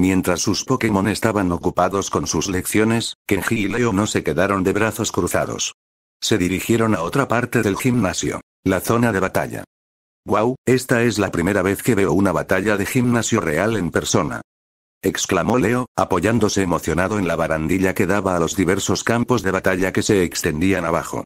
Mientras sus Pokémon estaban ocupados con sus lecciones, Kenji y Leo no se quedaron de brazos cruzados. Se dirigieron a otra parte del gimnasio, la zona de batalla. «Wow, esta es la primera vez que veo una batalla de gimnasio real en persona», exclamó Leo, apoyándose emocionado en la barandilla que daba a los diversos campos de batalla que se extendían abajo.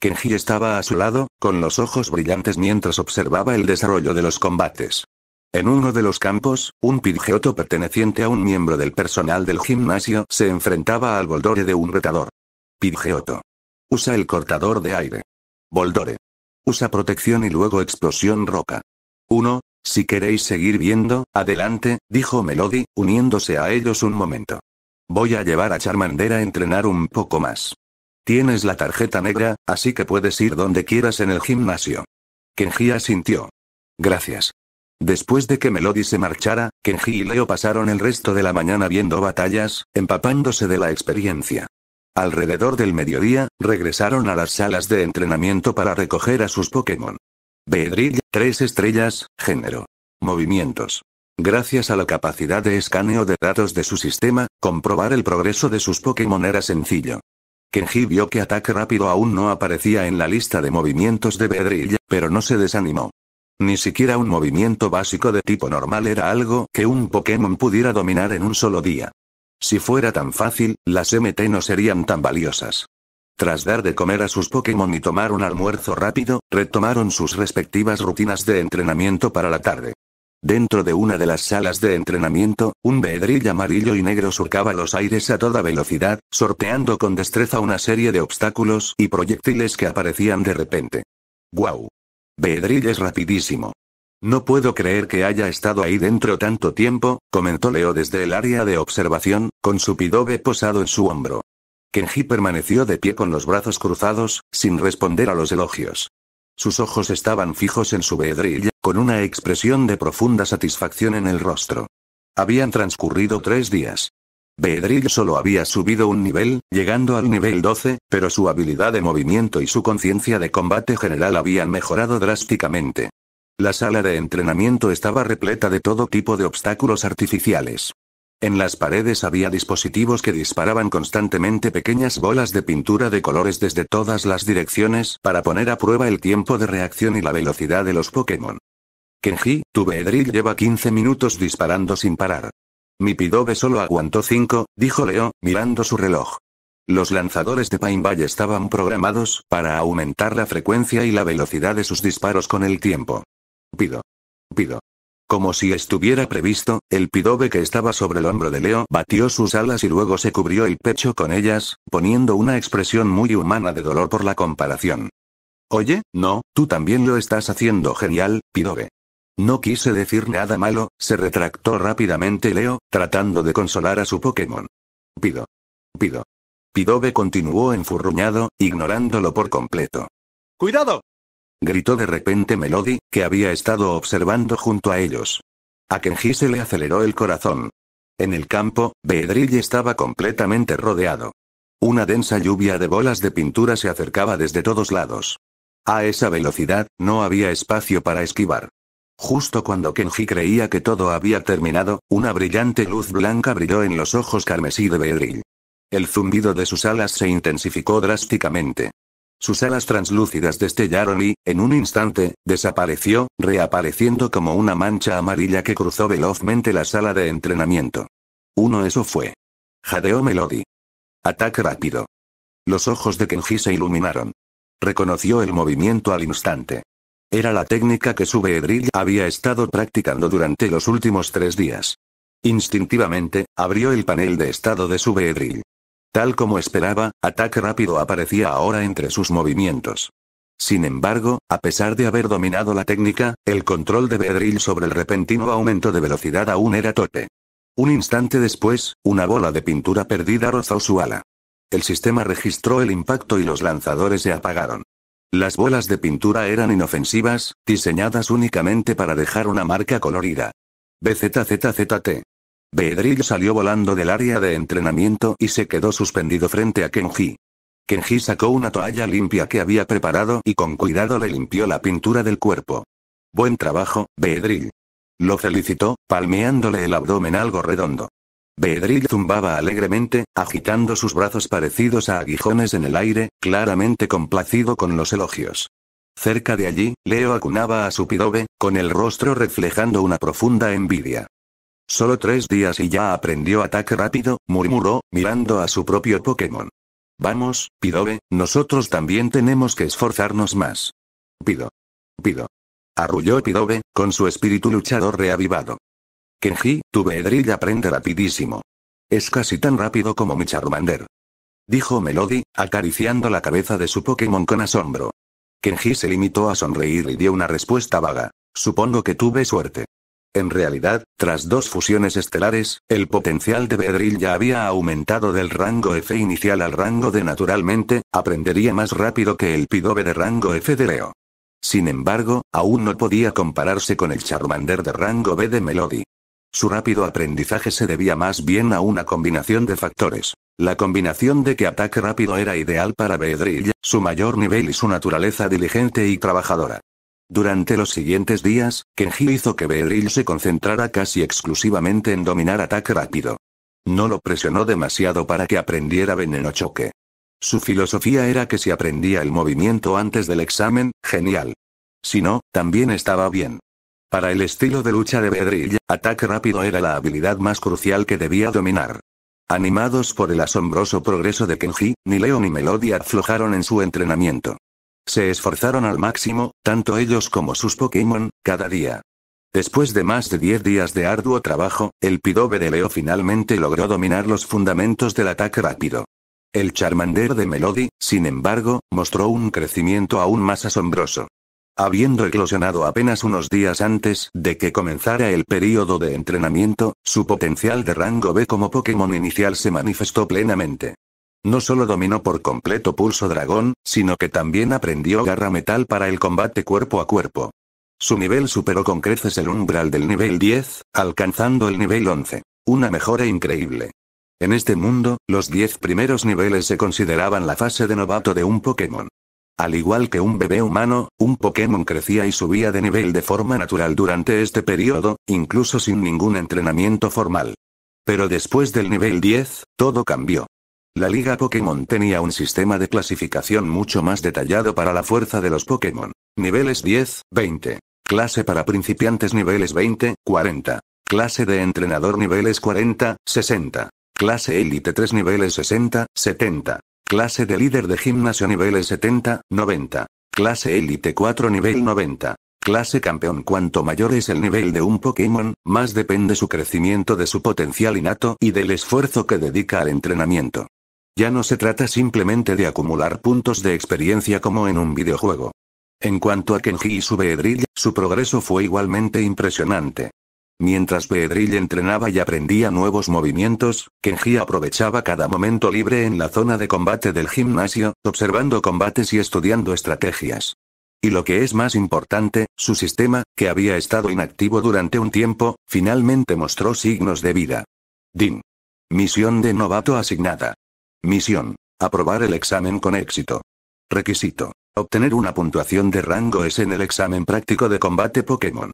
Kenji estaba a su lado, con los ojos brillantes mientras observaba el desarrollo de los combates. En uno de los campos, un Pidgeotto perteneciente a un miembro del personal del gimnasio se enfrentaba al Boldore de un retador. Pidgeotto. Usa el cortador de aire. Boldore. Usa protección y luego explosión roca. 1. Si queréis seguir viendo, adelante, dijo Melody, uniéndose a ellos un momento. Voy a llevar a Charmander a entrenar un poco más. Tienes la tarjeta negra, así que puedes ir donde quieras en el gimnasio. Kenji asintió. Gracias. Después de que Melody se marchara, Kenji y Leo pasaron el resto de la mañana viendo batallas, empapándose de la experiencia. Alrededor del mediodía, regresaron a las salas de entrenamiento para recoger a sus Pokémon. Beedrill, 3 estrellas, género. Movimientos. Gracias a la capacidad de escaneo de datos de su sistema, comprobar el progreso de sus Pokémon era sencillo. Kenji vio que ataque rápido aún no aparecía en la lista de movimientos de Beedrill, pero no se desanimó. Ni siquiera un movimiento básico de tipo normal era algo que un Pokémon pudiera dominar en un solo día. Si fuera tan fácil, las MT no serían tan valiosas. Tras dar de comer a sus Pokémon y tomar un almuerzo rápido, retomaron sus respectivas rutinas de entrenamiento para la tarde. Dentro de una de las salas de entrenamiento, un Beedrill amarillo y negro surcaba los aires a toda velocidad, sorteando con destreza una serie de obstáculos y proyectiles que aparecían de repente. ¡Guau! Beedrill es rapidísimo. No puedo creer que haya estado ahí dentro tanto tiempo, comentó Leo desde el área de observación, con su Pidove posado en su hombro. Kenji permaneció de pie con los brazos cruzados, sin responder a los elogios. Sus ojos estaban fijos en su Beedrill, con una expresión de profunda satisfacción en el rostro. Habían transcurrido 3 días. Beedrill solo había subido un nivel, llegando al nivel 12, pero su habilidad de movimiento y su conciencia de combate general habían mejorado drásticamente. La sala de entrenamiento estaba repleta de todo tipo de obstáculos artificiales. En las paredes había dispositivos que disparaban constantemente pequeñas bolas de pintura de colores desde todas las direcciones para poner a prueba el tiempo de reacción y la velocidad de los Pokémon. Kenji, tu Beedrill lleva 15 minutos disparando sin parar. Mi Pidove solo aguantó 5, dijo Leo, mirando su reloj. Los lanzadores de Pine Valley estaban programados para aumentar la frecuencia y la velocidad de sus disparos con el tiempo. Pido. Como si estuviera previsto, el Pidove que estaba sobre el hombro de Leo batió sus alas y luego se cubrió el pecho con ellas, poniendo una expresión muy humana de dolor por la comparación. Oye, no, tú también lo estás haciendo genial, Pidove. No quise decir nada malo, se retractó rápidamente Leo, tratando de consolar a su Pokémon. Pido. Pidove continuó enfurruñado, ignorándolo por completo. ¡Cuidado! Gritó de repente Melody, que había estado observando junto a ellos. A Kenji se le aceleró el corazón. En el campo, Beedrill estaba completamente rodeado. Una densa lluvia de bolas de pintura se acercaba desde todos lados. A esa velocidad, no había espacio para esquivar. Justo cuando Kenji creía que todo había terminado, una brillante luz blanca brilló en los ojos carmesí de Beedrill. El zumbido de sus alas se intensificó drásticamente. Sus alas translúcidas destellaron y, en un instante, desapareció, reapareciendo como una mancha amarilla que cruzó velozmente la sala de entrenamiento. Eso fue. Jadeó Melody. Ataque rápido. Los ojos de Kenji se iluminaron. Reconoció el movimiento al instante. Era la técnica que su Beedrill había estado practicando durante los últimos 3 días. Instintivamente, abrió el panel de estado de su Beedrill. Tal como esperaba, ataque rápido aparecía ahora entre sus movimientos. Sin embargo, a pesar de haber dominado la técnica, el control de Beedrill sobre el repentino aumento de velocidad aún era torpe. Un instante después, una bola de pintura perdida rozó su ala. El sistema registró el impacto y los lanzadores se apagaron. Las bolas de pintura eran inofensivas, diseñadas únicamente para dejar una marca colorida. BZZZT. Beedrill salió volando del área de entrenamiento y se quedó suspendido frente a Kenji. Kenji sacó una toalla limpia que había preparado y con cuidado le limpió la pintura del cuerpo. Buen trabajo, Beedrill. Lo felicitó, palmeándole el abdomen algo redondo. Beedrill zumbaba alegremente, agitando sus brazos parecidos a aguijones en el aire, claramente complacido con los elogios. Cerca de allí, Leo acunaba a su Pidove, con el rostro reflejando una profunda envidia. Solo 3 días y ya aprendió ataque rápido, murmuró, mirando a su propio Pokémon. Vamos, Pidove, nosotros también tenemos que esforzarnos más. Pido. Arrulló Pidove, con su espíritu luchador reavivado. Kenji, tu Beedrill aprende rapidísimo. Es casi tan rápido como mi Charmander. Dijo Melody, acariciando la cabeza de su Pokémon con asombro. Kenji se limitó a sonreír y dio una respuesta vaga. Supongo que tuve suerte. En realidad, tras 2 fusiones estelares, el potencial de Beedrill ya había aumentado del rango F inicial al rango D. Naturalmente, aprendería más rápido que el Pidove de rango F de Leo. Sin embargo, aún no podía compararse con el Charmander de rango B de Melody. Su rápido aprendizaje se debía más bien a una combinación de factores. La combinación de que ataque rápido era ideal para Beedrill, su mayor nivel y su naturaleza diligente y trabajadora. Durante los siguientes días, Kenji hizo que Beedrill se concentrara casi exclusivamente en dominar ataque rápido. No lo presionó demasiado para que aprendiera veneno choque. Su filosofía era que si aprendía el movimiento antes del examen, genial. Si no, también estaba bien. Para el estilo de lucha de Beedrill, ataque rápido era la habilidad más crucial que debía dominar. Animados por el asombroso progreso de Kenji, ni Leo ni Melody aflojaron en su entrenamiento. Se esforzaron al máximo, tanto ellos como sus Pokémon, cada día. Después de más de 10 días de arduo trabajo, el Pidove de Leo finalmente logró dominar los fundamentos del ataque rápido. El Charmander de Melody, sin embargo, mostró un crecimiento aún más asombroso. Habiendo eclosionado apenas unos días antes de que comenzara el período de entrenamiento, su potencial de rango B como Pokémon inicial se manifestó plenamente. No solo dominó por completo Pulso Dragón, sino que también aprendió Garra Metal para el combate cuerpo a cuerpo. Su nivel superó con creces el umbral del nivel 10, alcanzando el nivel 11. Una mejora increíble. En este mundo, los 10 primeros niveles se consideraban la fase de novato de un Pokémon. Al igual que un bebé humano, un Pokémon crecía y subía de nivel de forma natural durante este periodo, incluso sin ningún entrenamiento formal. Pero después del nivel 10, todo cambió. La Liga Pokémon tenía un sistema de clasificación mucho más detallado para la fuerza de los Pokémon. Niveles 10, 20. Clase para principiantes niveles 20, 40. Clase de entrenador niveles 40, 60. Clase élite 3 niveles 60, 70. Clase de líder de gimnasio niveles 70, 90. Clase élite 4 nivel 90. Clase campeón. Cuanto mayor es el nivel de un Pokémon, más depende su crecimiento de su potencial innato y del esfuerzo que dedica al entrenamiento. Ya no se trata simplemente de acumular puntos de experiencia como en un videojuego. En cuanto a Kenji y su Beedrill, su progreso fue igualmente impresionante. Mientras Beedrill entrenaba y aprendía nuevos movimientos, Kenji aprovechaba cada momento libre en la zona de combate del gimnasio, observando combates y estudiando estrategias. Y lo que es más importante, su sistema, que había estado inactivo durante un tiempo, finalmente mostró signos de vida. DIN. Misión de novato asignada. Misión. Aprobar el examen con éxito. Requisito. Obtener una puntuación de rango S en el examen práctico de combate Pokémon.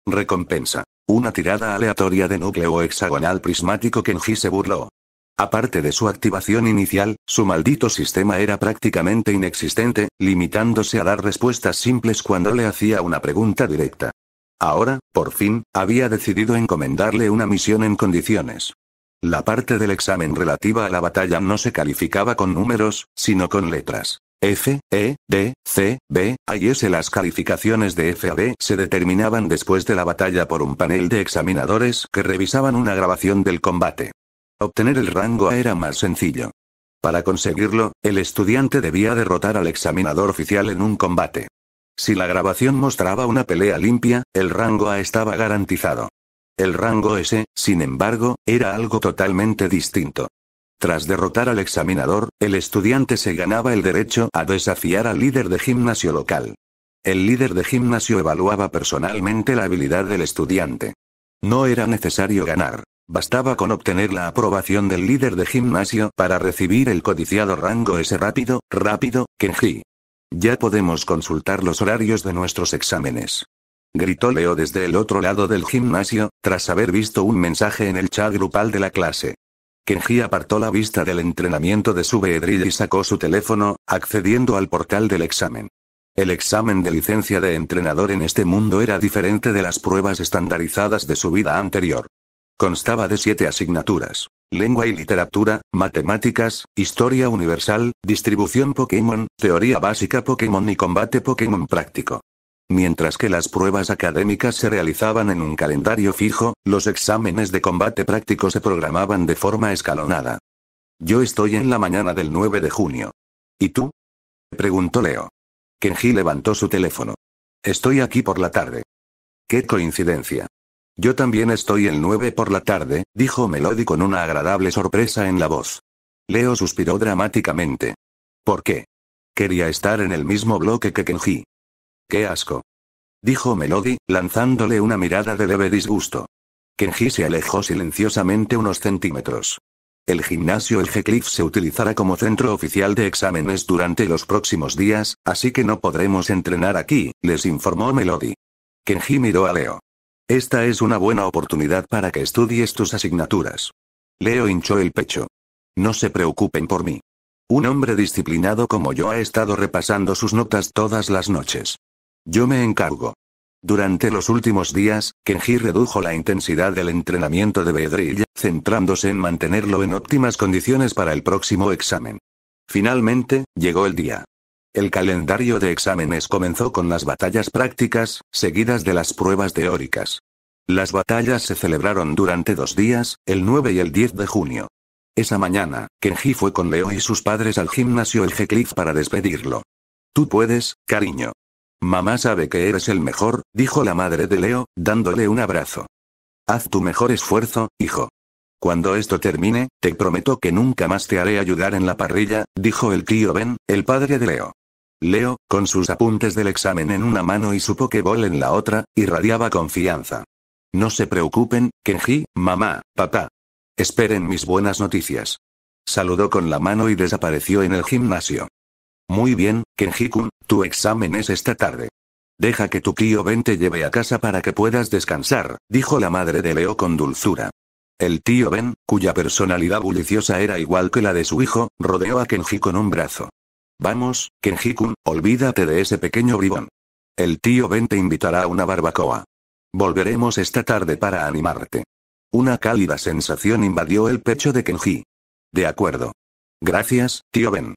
Recompensa. Una tirada aleatoria de núcleo hexagonal prismático. Kenji se burló. Aparte de su activación inicial, su maldito sistema era prácticamente inexistente, limitándose a dar respuestas simples cuando le hacía una pregunta directa. Ahora, por fin, había decidido encomendarle una misión en condiciones. La parte del examen relativa a la batalla no se calificaba con números, sino con letras. F, E, D, C, B, A y S. Las calificaciones de F a B se determinaban después de la batalla por un panel de examinadores que revisaban una grabación del combate. Obtener el rango A era más sencillo. Para conseguirlo, el estudiante debía derrotar al examinador oficial en un combate. Si la grabación mostraba una pelea limpia, el rango A estaba garantizado. El rango S, sin embargo, era algo totalmente distinto. Tras derrotar al examinador, el estudiante se ganaba el derecho a desafiar al líder de gimnasio local. El líder de gimnasio evaluaba personalmente la habilidad del estudiante. No era necesario ganar. Bastaba con obtener la aprobación del líder de gimnasio para recibir el codiciado rango S. Rápido, Kenji. Ya podemos consultar los horarios de nuestros exámenes. Gritó Leo desde el otro lado del gimnasio, tras haber visto un mensaje en el chat grupal de la clase. Kenji apartó la vista del entrenamiento de su Beedrill y sacó su teléfono, accediendo al portal del examen. El examen de licencia de entrenador en este mundo era diferente de las pruebas estandarizadas de su vida anterior. Constaba de 7 asignaturas: lengua y literatura, matemáticas, historia universal, distribución Pokémon, teoría básica Pokémon y combate Pokémon práctico. Mientras que las pruebas académicas se realizaban en un calendario fijo, los exámenes de combate práctico se programaban de forma escalonada. Yo estoy en la mañana del 9 de junio. ¿Y tú?, preguntó Leo. Kenji levantó su teléfono. Estoy aquí por la tarde. ¡Qué coincidencia! Yo también estoy el 9 por la tarde, dijo Melody con una agradable sorpresa en la voz. Leo suspiró dramáticamente. ¿Por qué? Quería estar en el mismo bloque que Kenji. ¡Qué asco!, dijo Melody, lanzándole una mirada de leve disgusto. Kenji se alejó silenciosamente unos centímetros. El gimnasio El G-Cliff se utilizará como centro oficial de exámenes durante los próximos días, así que no podremos entrenar aquí, les informó Melody. Kenji miró a Leo. Esta es una buena oportunidad para que estudies tus asignaturas. Leo hinchó el pecho. No se preocupen por mí. Un hombre disciplinado como yo ha estado repasando sus notas todas las noches. Yo me encargo. Durante los últimos días, Kenji redujo la intensidad del entrenamiento de Beedrill, centrándose en mantenerlo en óptimas condiciones para el próximo examen. Finalmente, llegó el día. El calendario de exámenes comenzó con las batallas prácticas, seguidas de las pruebas teóricas. Las batallas se celebraron durante 2 días, el 9 y el 10 de junio. Esa mañana, Kenji fue con Leo y sus padres al gimnasio El G-Cliff para despedirlo. Tú puedes, cariño. Mamá sabe que eres el mejor, dijo la madre de Leo, dándole un abrazo. Haz tu mejor esfuerzo, hijo. Cuando esto termine, te prometo que nunca más te haré ayudar en la parrilla, dijo el tío Ben, el padre de Leo. Leo, con sus apuntes del examen en una mano y su Pokéball en la otra, irradiaba confianza. No se preocupen, Kenji, mamá, papá. Esperen mis buenas noticias. Saludó con la mano y desapareció en el gimnasio. Muy bien, Kenji-kun, tu examen es esta tarde. Deja que tu tío Ben te lleve a casa para que puedas descansar, dijo la madre de Leo con dulzura. El tío Ben, cuya personalidad bulliciosa era igual que la de su hijo, rodeó a Kenji con un brazo. Vamos, Kenji-kun, olvídate de ese pequeño bribón. El tío Ben te invitará a una barbacoa. Volveremos esta tarde para animarte. Una cálida sensación invadió el pecho de Kenji. De acuerdo. Gracias, tío Ben.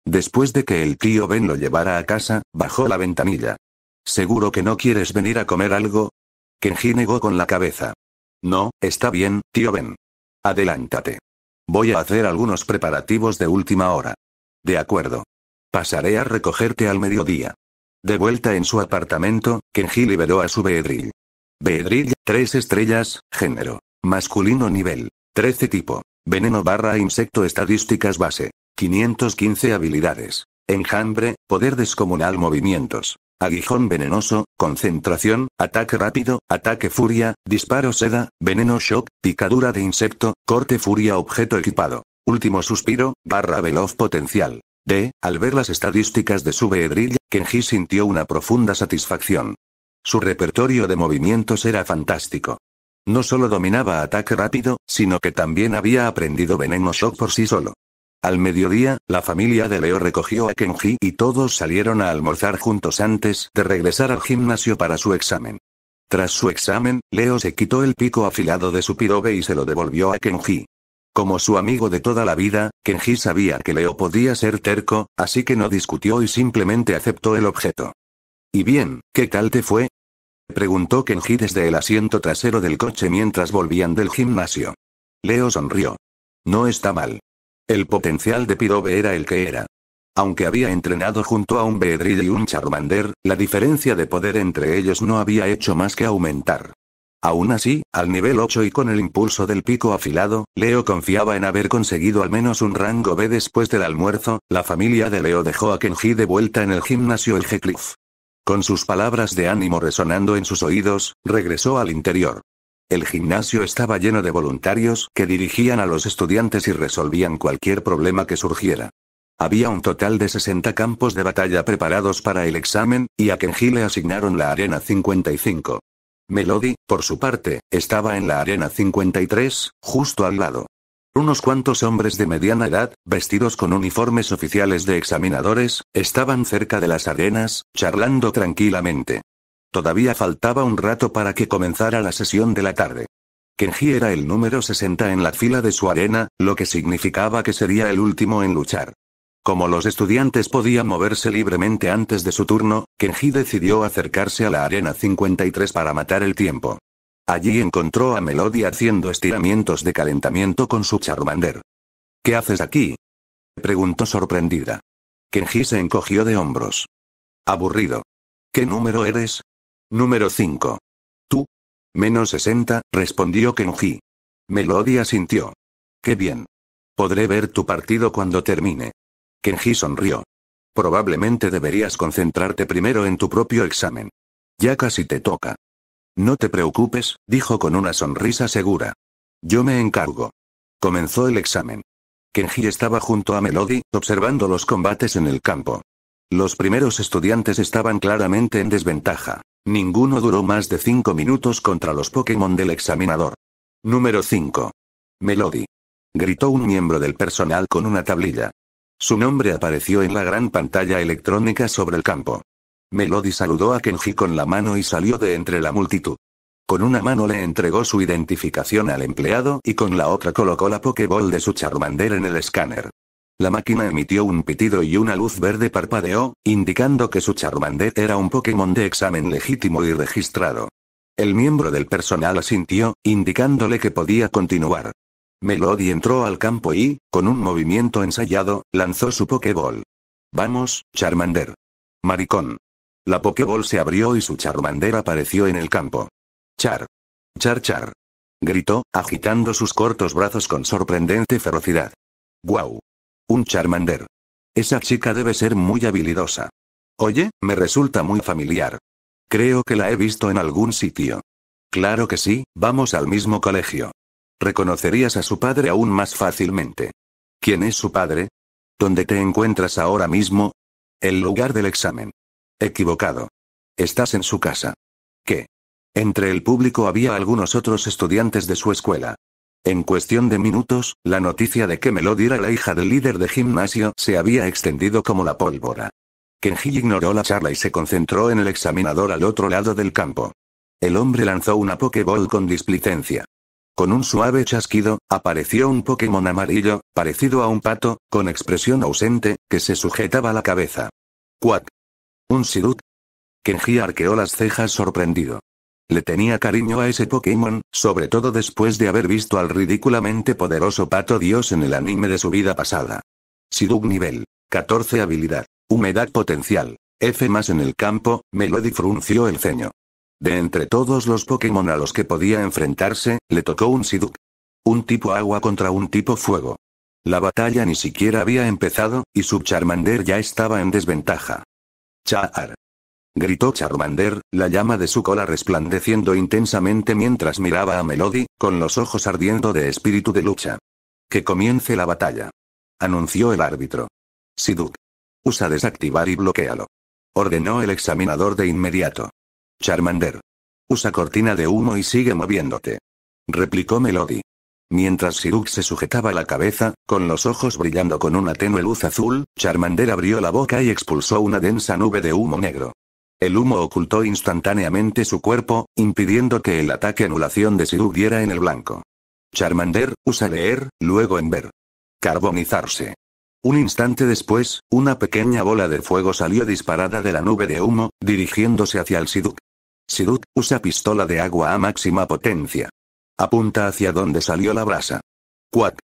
Después de que el tío Ben lo llevara a casa, bajó la ventanilla. ¿Seguro que no quieres venir a comer algo? Kenji negó con la cabeza. No, está bien, tío Ben. Adelántate. Voy a hacer algunos preparativos de última hora. De acuerdo. Pasaré a recogerte al mediodía. De vuelta en su apartamento, Kenji liberó a su Beedrill. Beedrill, 3 estrellas, género. Masculino nivel. 13 tipo. Veneno / insecto estadísticas base. 515 habilidades. Enjambre, poder descomunal movimientos. Aguijón venenoso, concentración, ataque rápido, ataque furia, disparo seda, veneno shock, picadura de insecto, corte furia objeto equipado. Último suspiro, / veloz potencial. Al ver las estadísticas de su Beedrill, Kenji sintió una profunda satisfacción. Su repertorio de movimientos era fantástico. No solo dominaba ataque rápido, sino que también había aprendido veneno shock por sí solo. Al mediodía, la familia de Leo recogió a Kenji y todos salieron a almorzar juntos antes de regresar al gimnasio para su examen. Tras su examen, Leo se quitó el pico afilado de su pirobe y se lo devolvió a Kenji. Como su amigo de toda la vida, Kenji sabía que Leo podía ser terco, así que no discutió y simplemente aceptó el objeto. ¿Y bien, qué tal te fue?, preguntó Kenji desde el asiento trasero del coche mientras volvían del gimnasio. Leo sonrió. No está mal. El potencial de Pirobe era el que era. Aunque había entrenado junto a un Beedrill y un Charmander, la diferencia de poder entre ellos no había hecho más que aumentar. Aún así, al nivel 8 y con el impulso del pico afilado, Leo confiaba en haber conseguido al menos un rango B. Después del almuerzo, la familia de Leo dejó a Kenji de vuelta en el gimnasio El G-Cliff. Con sus palabras de ánimo resonando en sus oídos, regresó al interior. El gimnasio estaba lleno de voluntarios que dirigían a los estudiantes y resolvían cualquier problema que surgiera. Había un total de 60 campos de batalla preparados para el examen, y a Kenji le asignaron la arena 55. Melody, por su parte, estaba en la arena 53, justo al lado. Unos cuantos hombres de mediana edad, vestidos con uniformes oficiales de examinadores, estaban cerca de las arenas, charlando tranquilamente. Todavía faltaba un rato para que comenzara la sesión de la tarde. Kenji era el número 60 en la fila de su arena, lo que significaba que sería el último en luchar. Como los estudiantes podían moverse libremente antes de su turno, Kenji decidió acercarse a la arena 53 para matar el tiempo. Allí encontró a Melody haciendo estiramientos de calentamiento con su Charmander. ¿Qué haces aquí?, preguntó sorprendida. Kenji se encogió de hombros. Aburrido. ¿Qué número eres? Número 5. ¿Tú? Menos 60, respondió Kenji. Melody asintió. Qué bien. Podré ver tu partido cuando termine. Kenji sonrió. Probablemente deberías concentrarte primero en tu propio examen. Ya casi te toca. No te preocupes, dijo con una sonrisa segura. Yo me encargo. Comenzó el examen. Kenji estaba junto a Melody, observando los combates en el campo. Los primeros estudiantes estaban claramente en desventaja. Ninguno duró más de 5 minutos contra los Pokémon del examinador. Número 5. Melody. Gritó un miembro del personal con una tablilla. Su nombre apareció en la gran pantalla electrónica sobre el campo. Melody saludó a Kenji con la mano y salió de entre la multitud. Con una mano le entregó su identificación al empleado y con la otra colocó la Pokéball de su Charmander en el escáner. La máquina emitió un pitido y una luz verde parpadeó, indicando que su Charmander era un Pokémon de examen legítimo y registrado. El miembro del personal asintió, indicándole que podía continuar. Melody entró al campo y, con un movimiento ensayado, lanzó su Pokéball. Vamos, Charmander. Maricón. La Pokéball se abrió y su Charmander apareció en el campo. Char. Char char. Gritó, agitando sus cortos brazos con sorprendente ferocidad. ¡Guau! Un Charmander. Esa chica debe ser muy habilidosa. Oye, me resulta muy familiar. Creo que la he visto en algún sitio. Claro que sí, vamos al mismo colegio. Reconocerías a su padre aún más fácilmente. ¿Quién es su padre? ¿Dónde te encuentras ahora mismo? El lugar del examen. Equivocado. Estás en su casa. ¿Qué? Entre el público había algunos otros estudiantes de su escuela. En cuestión de minutos, la noticia de que Melody era la hija del líder de gimnasio se había extendido como la pólvora. Kenji ignoró la charla y se concentró en el examinador al otro lado del campo. El hombre lanzó una Pokéball con displicencia. Con un suave chasquido, apareció un Pokémon amarillo, parecido a un pato, con expresión ausente, que se sujetaba la cabeza. ¿Cuac? ¿Un Psyduck? Kenji arqueó las cejas sorprendido. Le tenía cariño a ese Pokémon, sobre todo después de haber visto al ridículamente poderoso Pato Dios en el anime de su vida pasada. Psyduck nivel 14 habilidad. Humedad potencial. F+ en el campo, Melody frunció el ceño. De entre todos los Pokémon a los que podía enfrentarse, le tocó un Psyduck. Un tipo agua contra un tipo fuego. La batalla ni siquiera había empezado, y su Charmander ya estaba en desventaja. ¡Char! Gritó Charmander, la llama de su cola resplandeciendo intensamente mientras miraba a Melody, con los ojos ardiendo de espíritu de lucha. Que comience la batalla. Anunció el árbitro. Psyduck. Usa desactivar y bloquéalo. Ordenó el examinador de inmediato. Charmander. Usa cortina de humo y sigue moviéndote. Replicó Melody. Mientras Psyduck se sujetaba la cabeza, con los ojos brillando con una tenue luz azul, Charmander abrió la boca y expulsó una densa nube de humo negro. El humo ocultó instantáneamente su cuerpo, impidiendo que el ataque anulación de Psyduck diera en el blanco. Charmander, usa leer, luego en ver. Carbonizarse. Un instante después, una pequeña bola de fuego salió disparada de la nube de humo, dirigiéndose hacia el Psyduck. Psyduck, usa pistola de agua a máxima potencia. Apunta hacia donde salió la brasa. ¡Cuac!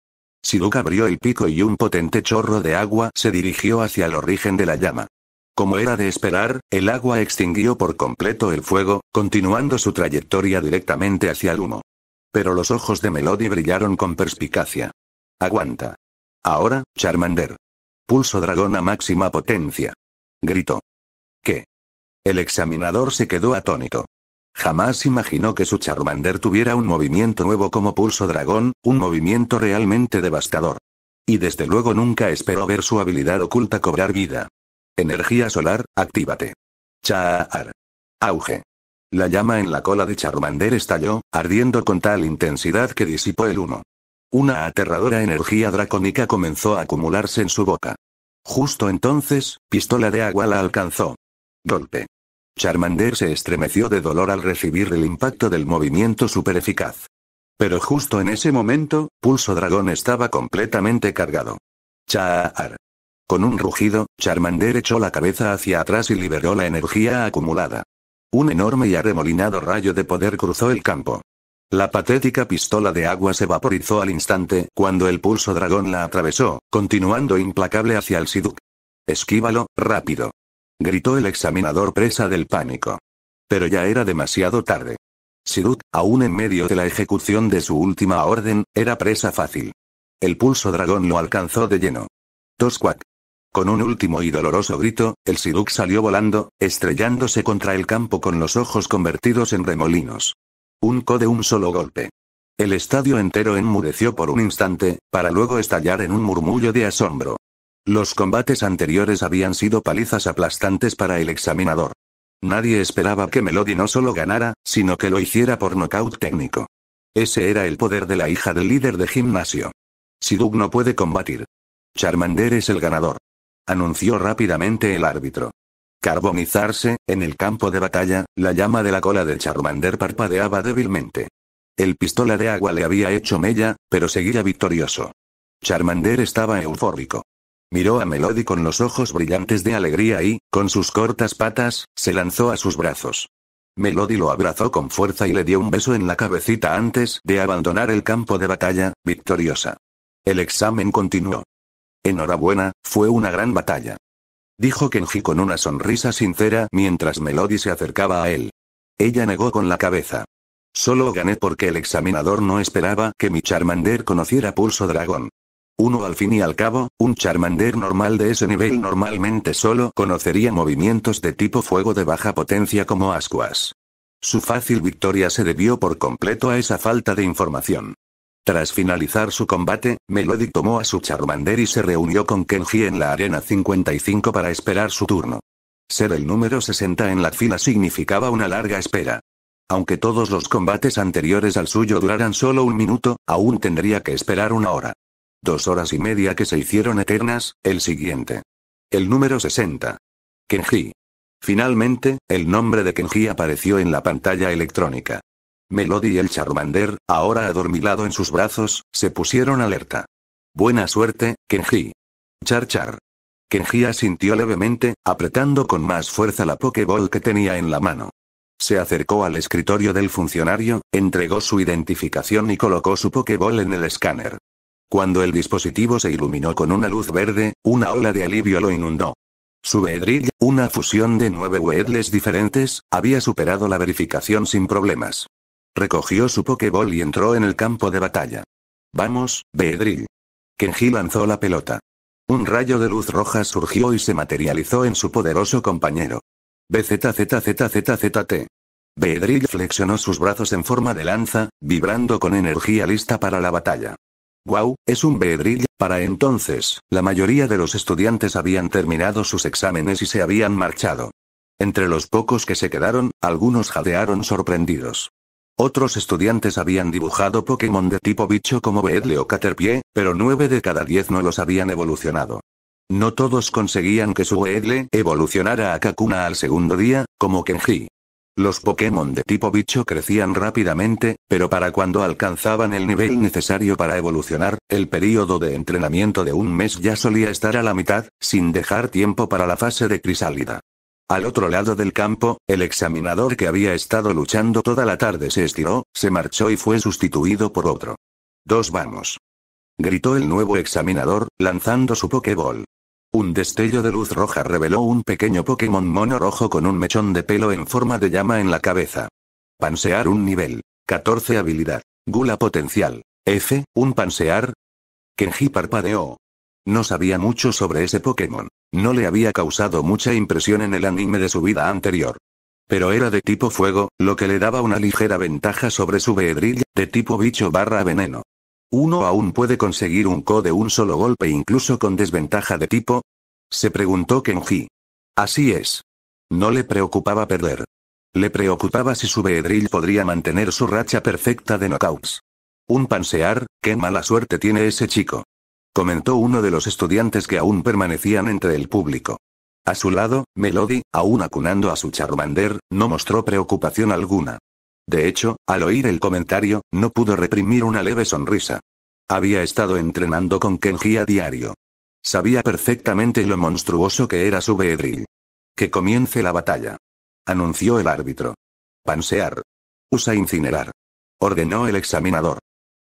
Psyduck abrió el pico y un potente chorro de agua se dirigió hacia el origen de la llama. Como era de esperar, el agua extinguió por completo el fuego, continuando su trayectoria directamente hacia el humo. Pero los ojos de Melody brillaron con perspicacia. Aguanta. Ahora, Charmander. Pulso dragón a máxima potencia. Gritó. ¿Qué? El examinador se quedó atónito. Jamás imaginó que su Charmander tuviera un movimiento nuevo como pulso dragón, un movimiento realmente devastador. Y desde luego nunca esperó ver su habilidad oculta cobrar vida. Energía solar, actívate. Char. Auge. La llama en la cola de Charmander estalló, ardiendo con tal intensidad que disipó el humo. Una aterradora energía dracónica comenzó a acumularse en su boca. Justo entonces, Pistola de Agua la alcanzó. Golpe. Charmander se estremeció de dolor al recibir el impacto del movimiento súper eficaz. Pero justo en ese momento, Pulso Dragón estaba completamente cargado. Char. Con un rugido, Charmander echó la cabeza hacia atrás y liberó la energía acumulada. Un enorme y arremolinado rayo de poder cruzó el campo. La patética pistola de agua se vaporizó al instante cuando el Pulso Dragón la atravesó, continuando implacable hacia el Psyduck. «Esquívalo, rápido», gritó el examinador presa del pánico. Pero ya era demasiado tarde. Psyduck, aún en medio de la ejecución de su última orden, era presa fácil. El Pulso Dragón lo alcanzó de lleno. Tosquac. Con un último y doloroso grito, el Psyduck salió volando, estrellándose contra el campo con los ojos convertidos en remolinos. Un co de un solo golpe. El estadio entero enmudeció por un instante, para luego estallar en un murmullo de asombro. Los combates anteriores habían sido palizas aplastantes para el examinador. Nadie esperaba que Melody no solo ganara, sino que lo hiciera por nocaut técnico. Ese era el poder de la hija del líder de gimnasio. Psyduck no puede combatir. Charmander es el ganador, anunció rápidamente el árbitro. Carbonizarse, en el campo de batalla, la llama de la cola de Charmander parpadeaba débilmente. El Pistola de Agua le había hecho mella, pero seguía victorioso. Charmander estaba eufórico. Miró a Melody con los ojos brillantes de alegría y, con sus cortas patas, se lanzó a sus brazos. Melody lo abrazó con fuerza y le dio un beso en la cabecita antes de abandonar el campo de batalla, victoriosa. El examen continuó. Enhorabuena, fue una gran batalla, dijo Kenji con una sonrisa sincera mientras Melody se acercaba a él. Ella negó con la cabeza. Solo gané porque el examinador no esperaba que mi Charmander conociera Pulso Dragón. Al fin y al cabo, un Charmander normal de ese nivel normalmente solo conocería movimientos de tipo fuego de baja potencia como ascuas. Su fácil victoria se debió por completo a esa falta de información. Tras finalizar su combate, Melody tomó a su Charmander y se reunió con Kenji en la arena 55 para esperar su turno. Ser el número 60 en la fila significaba una larga espera. Aunque todos los combates anteriores al suyo duraran solo un minuto, aún tendría que esperar una hora. 2 horas y media que se hicieron eternas, el siguiente. El número 60. Kenji. Finalmente, el nombre de Kenji apareció en la pantalla electrónica. Melody y el Charmander, ahora adormilado en sus brazos, se pusieron alerta. Buena suerte, Kenji. Char. Kenji asintió levemente, apretando con más fuerza la Pokéball que tenía en la mano. Se acercó al escritorio del funcionario, entregó su identificación y colocó su Pokéball en el escáner. Cuando el dispositivo se iluminó con una luz verde, una ola de alivio lo inundó. Su Beedrill, una fusión de 9 Weedles diferentes, había superado la verificación sin problemas. Recogió su Pokéball y entró en el campo de batalla. Vamos, Beedrill. Kenji lanzó la pelota. Un rayo de luz roja surgió y se materializó en su poderoso compañero. BZZZZZT. Beedrill flexionó sus brazos en forma de lanza, vibrando con energía lista para la batalla. ¡Wow! Es un Beedrill. Para entonces, la mayoría de los estudiantes habían terminado sus exámenes y se habían marchado. Entre los pocos que se quedaron, algunos jadearon sorprendidos. Otros estudiantes habían dibujado Pokémon de tipo bicho como Beedle o Caterpie, pero 9 de cada 10 no los habían evolucionado. No todos conseguían que su Beedle evolucionara a Kakuna al segundo día, como Kenji. Los Pokémon de tipo bicho crecían rápidamente, pero para cuando alcanzaban el nivel necesario para evolucionar, el período de entrenamiento de un mes ya solía estar a la mitad, sin dejar tiempo para la fase de crisálida. Al otro lado del campo, el examinador que había estado luchando toda la tarde se estiró, se marchó y fue sustituido por otro. Vamos. Gritó el nuevo examinador, lanzando su Pokéball. Un destello de luz roja reveló un pequeño Pokémon mono rojo con un mechón de pelo en forma de llama en la cabeza. Pansear un nivel 14 habilidad. Gula potencial. F, un pansear. Kenji parpadeó. No sabía mucho sobre ese Pokémon. No le había causado mucha impresión en el anime de su vida anterior. Pero era de tipo fuego, lo que le daba una ligera ventaja sobre su Beedrill, de tipo bicho/veneno. ¿Uno aún puede conseguir un Ko de un solo golpe incluso con desventaja de tipo? Se preguntó Kenji. Así es. No le preocupaba perder. Le preocupaba si su Beedrill podría mantener su racha perfecta de knockouts. Un pansear, qué mala suerte tiene ese chico. Comentó uno de los estudiantes que aún permanecían entre el público. A su lado, Melody, aún acunando a su Charmander, no mostró preocupación alguna. De hecho, al oír el comentario, no pudo reprimir una leve sonrisa. Había estado entrenando con Kenji a diario. Sabía perfectamente lo monstruoso que era su Beedrill. Que comience la batalla. Anunció el árbitro. Pansear. Usa incinerar. Ordenó el examinador.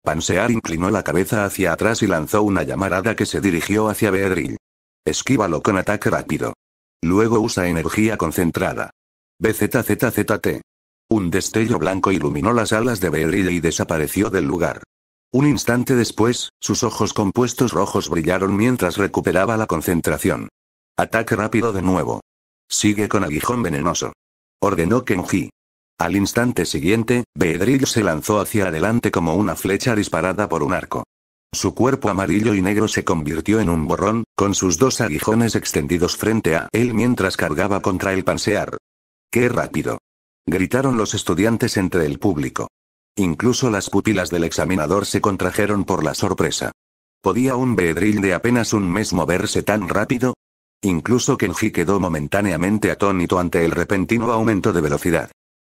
Pansear inclinó la cabeza hacia atrás y lanzó una llamarada que se dirigió hacia Beedrill. Esquívalo con ataque rápido. Luego usa energía concentrada. BZZZT. Un destello blanco iluminó las alas de Beedrill y desapareció del lugar. Un instante después, sus ojos compuestos rojos brillaron mientras recuperaba la concentración. Ataque rápido de nuevo. Sigue con aguijón venenoso. Ordenó Kenji. Al instante siguiente, Beedrill se lanzó hacia adelante como una flecha disparada por un arco. Su cuerpo amarillo y negro se convirtió en un borrón, con sus dos aguijones extendidos frente a él mientras cargaba contra el pansear. ¡Qué rápido! Gritaron los estudiantes entre el público. Incluso las pupilas del examinador se contrajeron por la sorpresa. ¿Podía un Beedrill de apenas un mes moverse tan rápido? Incluso Kenji quedó momentáneamente atónito ante el repentino aumento de velocidad.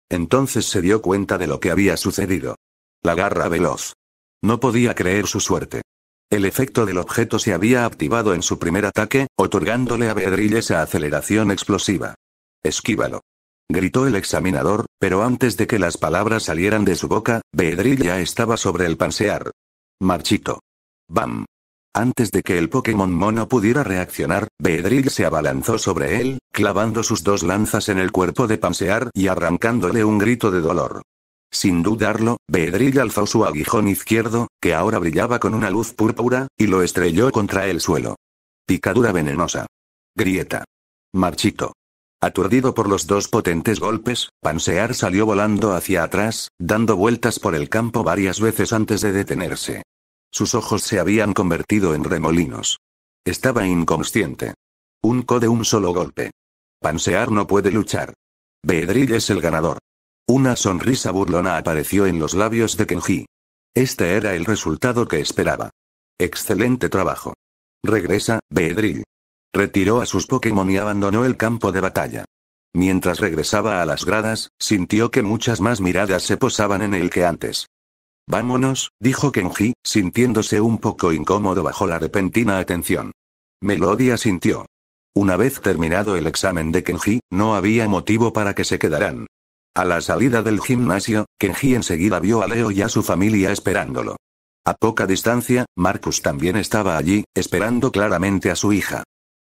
Entonces se dio cuenta de lo que había sucedido. La garra veloz. No podía creer su suerte. El efecto del objeto se había activado en su primer ataque, otorgándole a Beedrill esa aceleración explosiva. Esquívalo. Gritó el examinador, pero antes de que las palabras salieran de su boca, Beedrill ya estaba sobre el pansear. Marchito. ¡Bam! Antes de que el Pokémon mono pudiera reaccionar, Beedrill se abalanzó sobre él, clavando sus dos lanzas en el cuerpo de pansear y arrancándole un grito de dolor. Sin dudarlo, Beedrill alzó su aguijón izquierdo, que ahora brillaba con una luz púrpura, y lo estrelló contra el suelo. Picadura venenosa. Grieta. Marchito. Aturdido por los dos potentes golpes, Pansear salió volando hacia atrás, dando vueltas por el campo varias veces antes de detenerse. Sus ojos se habían convertido en remolinos. Estaba inconsciente. Un Ko de un solo golpe. Pansear no puede luchar. Beedrill es el ganador. Una sonrisa burlona apareció en los labios de Kenji. Este era el resultado que esperaba. Excelente trabajo. Regresa, Beedrill. Retiró a sus Pokémon y abandonó el campo de batalla. Mientras regresaba a las gradas, sintió que muchas más miradas se posaban en él que antes. Vámonos, dijo Kenji, sintiéndose un poco incómodo bajo la repentina atención. Melody asintió. Una vez terminado el examen de Kenji, no había motivo para que se quedaran. A la salida del gimnasio, Kenji enseguida vio a Leo y a su familia esperándolo. A poca distancia, Marcus también estaba allí, esperando claramente a su hija.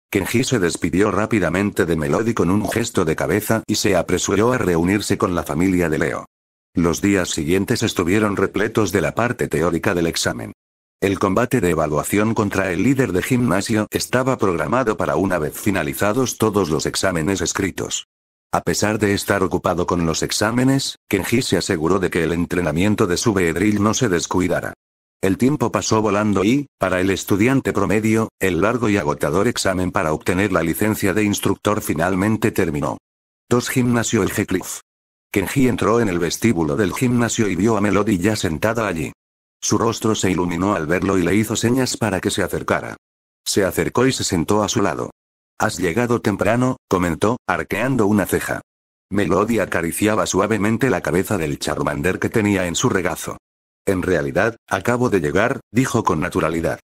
Kenji se despidió rápidamente de Melody con un gesto de cabeza y se apresuró a reunirse con la familia de Leo. Los días siguientes estuvieron repletos de la parte teórica del examen. El combate de evaluación contra el líder de gimnasio estaba programado para una vez finalizados todos los exámenes escritos. A pesar de estar ocupado con los exámenes, Kenji se aseguró de que el entrenamiento de su Beedrill no se descuidara. El tiempo pasó volando y, para el estudiante promedio, el largo y agotador examen para obtener la licencia de instructor finalmente terminó. 2 Gimnasio El Heathcliff. Kenji entró en el vestíbulo del gimnasio y vio a Melody ya sentada allí. Su rostro se iluminó al verlo y le hizo señas para que se acercara. Se acercó y se sentó a su lado. «Has llegado temprano», comentó, arqueando una ceja. Melody acariciaba suavemente la cabeza del Charmander que tenía en su regazo. «En realidad, acabo de llegar», dijo con naturalidad.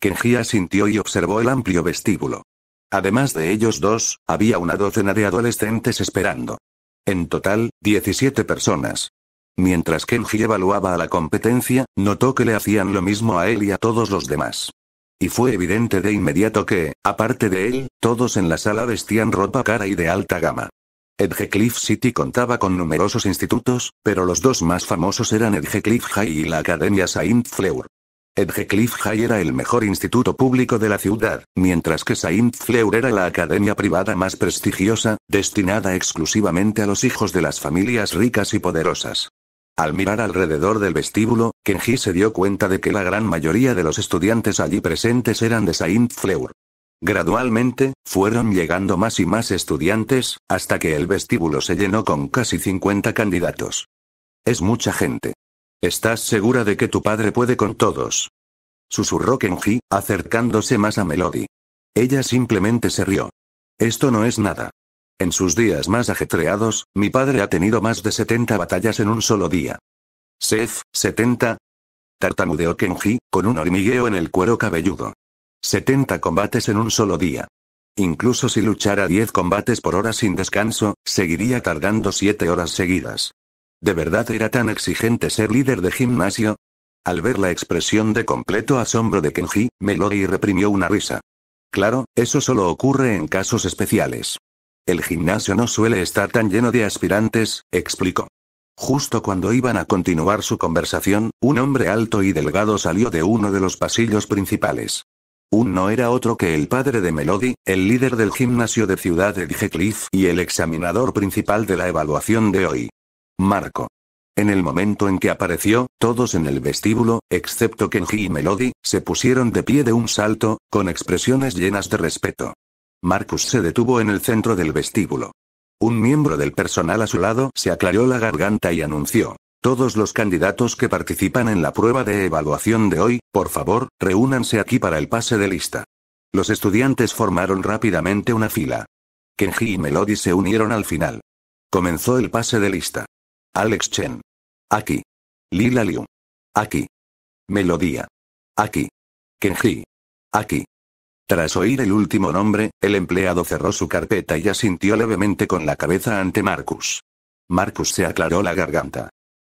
Kenji asintió y observó el amplio vestíbulo. Además de ellos dos, había una docena de adolescentes esperando. En total, 17 personas. Mientras Kenji evaluaba a la competencia, notó que le hacían lo mismo a él y a todos los demás. Y fue evidente de inmediato que, aparte de él, todos en la sala vestían ropa cara y de alta gama. Edgecliff City contaba con numerosos institutos, pero los dos más famosos eran Edgecliff High y la Academia Saint Fleur. Edgecliff High era el mejor instituto público de la ciudad, mientras que Saint Fleur era la academia privada más prestigiosa, destinada exclusivamente a los hijos de las familias ricas y poderosas. Al mirar alrededor del vestíbulo, Kenji se dio cuenta de que la gran mayoría de los estudiantes allí presentes eran de Saint Fleur. Gradualmente, fueron llegando más y más estudiantes, hasta que el vestíbulo se llenó con casi 50 candidatos. Es mucha gente. ¿Estás segura de que tu padre puede con todos?, susurró Kenji, acercándose más a Melody. Ella simplemente se rió. Esto no es nada. En sus días más ajetreados, mi padre ha tenido más de 70 batallas en un solo día. Sef, 70. Tartamudeó Kenji, con un hormigueo en el cuero cabelludo. 70 combates en un solo día. Incluso si luchara 10 combates por hora sin descanso, seguiría tardando 7 horas seguidas. ¿De verdad era tan exigente ser líder de gimnasio? Al ver la expresión de completo asombro de Kenji, Melody reprimió una risa. Claro, eso solo ocurre en casos especiales. El gimnasio no suele estar tan lleno de aspirantes, explicó. Justo cuando iban a continuar su conversación, un hombre alto y delgado salió de uno de los pasillos principales. No era otro que el padre de Melody, el líder del gimnasio de Ciudad de Edgecliff y el examinador principal de la evaluación de hoy. Marco. En el momento en que apareció, todos en el vestíbulo, excepto Kenji y Melody, se pusieron de pie de un salto, con expresiones llenas de respeto. Marcus se detuvo en el centro del vestíbulo. Un miembro del personal a su lado se aclaró la garganta y anunció: todos los candidatos que participan en la prueba de evaluación de hoy, por favor, reúnanse aquí para el pase de lista. Los estudiantes formaron rápidamente una fila. Kenji y Melody se unieron al final. Comenzó el pase de lista. Alex Chen. Aquí. Lila Liu. Aquí. Melodía. Aquí. Kenji. Aquí. Tras oír el último nombre, el empleado cerró su carpeta y asintió levemente con la cabeza ante Marcus. Marcus se aclaró la garganta.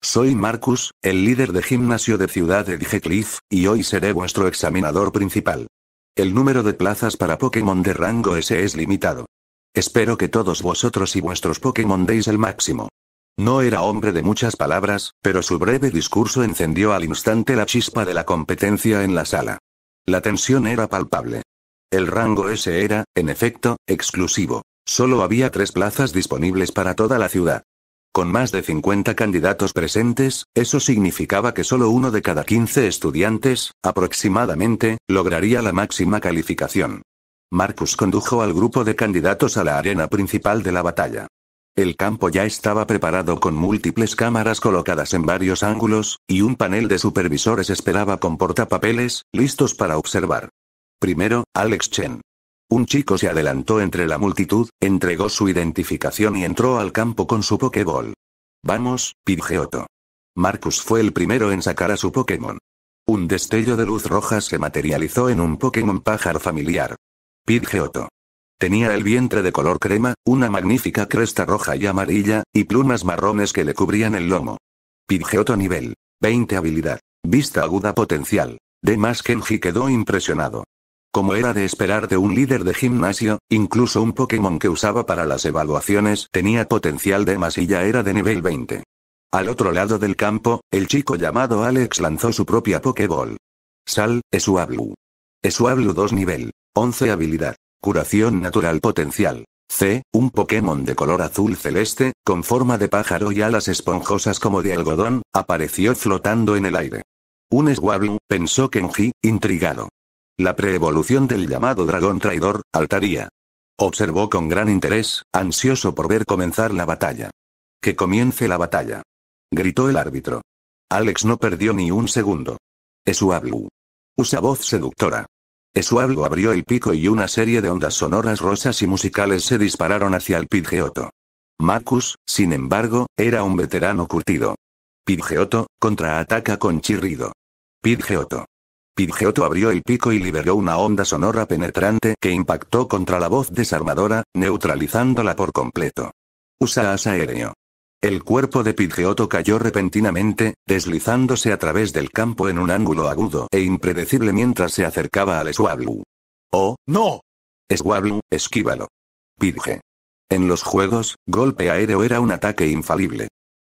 Soy Marcus, el líder de gimnasio de Ciudad de Edgecliff, y hoy seré vuestro examinador principal. El número de plazas para Pokémon de rango S es limitado. Espero que todos vosotros y vuestros Pokémon deis el máximo. No era hombre de muchas palabras, pero su breve discurso encendió al instante la chispa de la competencia en la sala. La tensión era palpable. El rango S era, en efecto, exclusivo. Solo había 3 plazas disponibles para toda la ciudad. Con más de 50 candidatos presentes, eso significaba que solo uno de cada 15 estudiantes, aproximadamente, lograría la máxima calificación. Marcus condujo al grupo de candidatos a la arena principal de la batalla. El campo ya estaba preparado con múltiples cámaras colocadas en varios ángulos, y un panel de supervisores esperaba con portapapeles, listos para observar. Primero, Alex Chen. Un chico se adelantó entre la multitud, entregó su identificación y entró al campo con su Pokéball. Vamos, Pidgeotto. Marcus fue el primero en sacar a su Pokémon. Un destello de luz roja se materializó en un Pokémon pájaro familiar. Pidgeotto. Tenía el vientre de color crema, una magnífica cresta roja y amarilla, y plumas marrones que le cubrían el lomo. Pidgeotto nivel 20 habilidad. Vista aguda potencial. Demás Kenji quedó impresionado. Como era de esperar de un líder de gimnasio, incluso un Pokémon que usaba para las evaluaciones tenía potencial de más y ya era de nivel 20. Al otro lado del campo, el chico llamado Alex lanzó su propia Pokéball. Sal, Swablu. Swablu 2 nivel 11 habilidad. Curación natural potencial. C, un Pokémon de color azul celeste, con forma de pájaro y alas esponjosas como de algodón, apareció flotando en el aire. Un Swablu, pensó Kenji, intrigado. La preevolución del llamado dragón traidor, Altaria. Observó con gran interés, ansioso por ver comenzar la batalla. Que comience la batalla. Gritó el árbitro. Alex no perdió ni un segundo. Swablu. Usa voz seductora. Swablu abrió el pico y una serie de ondas sonoras rosas y musicales se dispararon hacia el Pidgeotto. Marcus, sin embargo, era un veterano curtido. Pidgeotto, contraataca con chirrido. Pidgeotto. Pidgeotto abrió el pico y liberó una onda sonora penetrante que impactó contra la voz desarmadora, neutralizándola por completo. Usa as aéreo. El cuerpo de Pidgeotto cayó repentinamente, deslizándose a través del campo en un ángulo agudo e impredecible mientras se acercaba al Swablu. ¡Oh, no! Swablu, esquívalo. Pidge. En los juegos, golpe aéreo era un ataque infalible.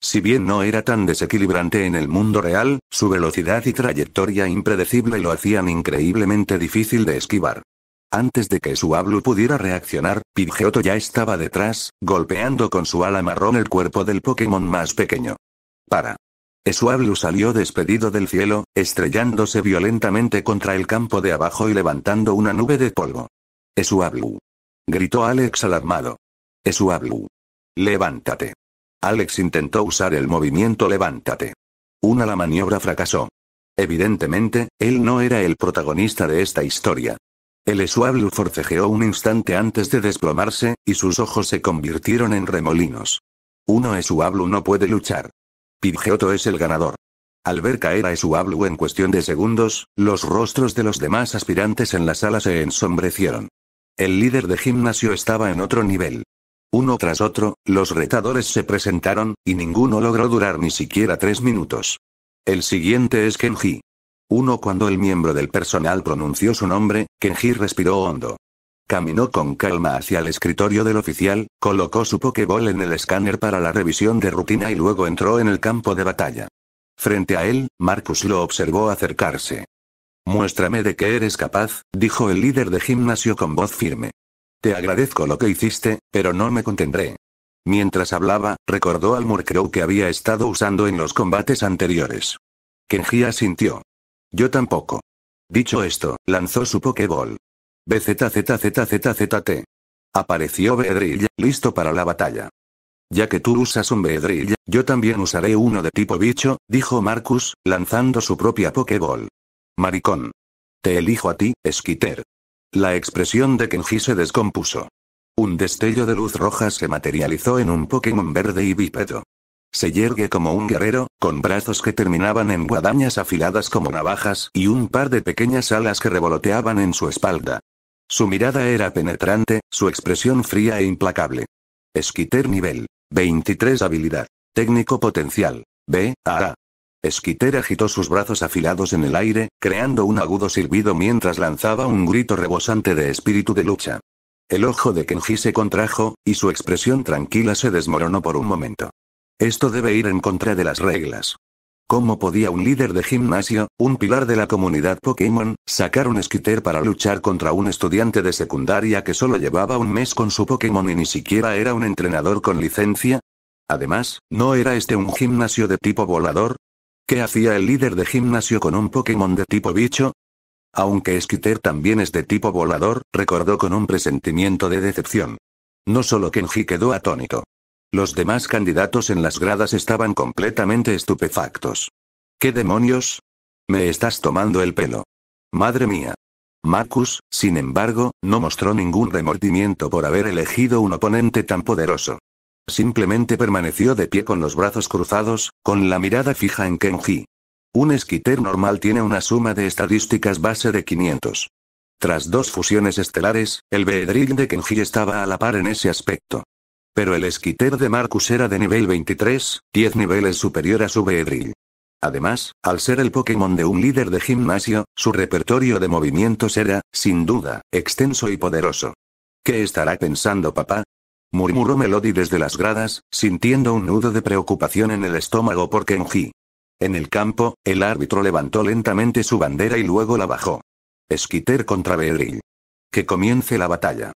Si bien no era tan desequilibrante en el mundo real, su velocidad y trayectoria impredecible lo hacían increíblemente difícil de esquivar. Antes de que Swablu pudiera reaccionar, Pidgeotto ya estaba detrás, golpeando con su ala marrón el cuerpo del Pokémon más pequeño. Para. Esuablu salió despedido del cielo, estrellándose violentamente contra el campo de abajo y levantando una nube de polvo. Esuablu. Gritó Alex alarmado. Esuablu. Levántate. Alex intentó usar el movimiento levántate. La maniobra fracasó. Evidentemente, él no era el protagonista de esta historia. El Esuablu forcejeó un instante antes de desplomarse, y sus ojos se convirtieron en remolinos. Esuablu no puede luchar. Pidgeotto es el ganador. Al ver caer a Esuablu en cuestión de segundos, los rostros de los demás aspirantes en la sala se ensombrecieron. El líder de gimnasio estaba en otro nivel. Uno tras otro, los retadores se presentaron, y ninguno logró durar ni siquiera 3 minutos. El siguiente es Kenji. Cuando el miembro del personal pronunció su nombre, Kenji respiró hondo. Caminó con calma hacia el escritorio del oficial, colocó su Pokéball en el escáner para la revisión de rutina y luego entró en el campo de batalla. Frente a él, Marcus lo observó acercarse. Muéstrame de qué eres capaz, dijo el líder de gimnasio con voz firme. Te agradezco lo que hiciste, pero no me contendré. Mientras hablaba, recordó al Murkrow que había estado usando en los combates anteriores. Kenji asintió. Yo tampoco. Dicho esto, lanzó su Pokéball. BZZZZZT. Apareció Beedrill, listo para la batalla. Ya que tú usas un Beedrill, yo también usaré uno de tipo bicho, dijo Marcus, lanzando su propia Pokéball. Maricón. Te elijo a ti, Skitter. La expresión de Kenji se descompuso. Un destello de luz roja se materializó en un Pokémon verde y bípedo. Se yergue como un guerrero, con brazos que terminaban en guadañas afiladas como navajas y un par de pequeñas alas que revoloteaban en su espalda. Su mirada era penetrante, su expresión fría e implacable. Skitter nivel 23 habilidad. Técnico potencial. B.A.A. Skitter agitó sus brazos afilados en el aire, creando un agudo silbido mientras lanzaba un grito rebosante de espíritu de lucha. El ojo de Kenji se contrajo, y su expresión tranquila se desmoronó por un momento. Esto debe ir en contra de las reglas. ¿Cómo podía un líder de gimnasio, un pilar de la comunidad Pokémon, sacar un Skitter para luchar contra un estudiante de secundaria que solo llevaba un mes con su Pokémon y ni siquiera era un entrenador con licencia? Además, ¿no era este un gimnasio de tipo volador? ¿Qué hacía el líder de gimnasio con un Pokémon de tipo bicho? Aunque Skitter también es de tipo volador, recordó con un presentimiento de decepción. No solo Kenji quedó atónito. Los demás candidatos en las gradas estaban completamente estupefactos. ¿Qué demonios? Me estás tomando el pelo. Madre mía. Marcus, sin embargo, no mostró ningún remordimiento por haber elegido un oponente tan poderoso. Simplemente permaneció de pie con los brazos cruzados, con la mirada fija en Kenji. Un Skitter normal tiene una suma de estadísticas base de 500. Tras 2 fusiones estelares, el Beedrill de Kenji estaba a la par en ese aspecto. Pero el Skitter de Marcus era de nivel 23, 10 niveles superior a su Beedrill. Además, al ser el Pokémon de un líder de gimnasio, su repertorio de movimientos era, sin duda, extenso y poderoso. ¿Qué estará pensando papá? Murmuró Melody desde las gradas, sintiendo un nudo de preocupación en el estómago por Kenji. En el campo, el árbitro levantó lentamente su bandera y luego la bajó. Skitter contra Beedrill. Que comience la batalla.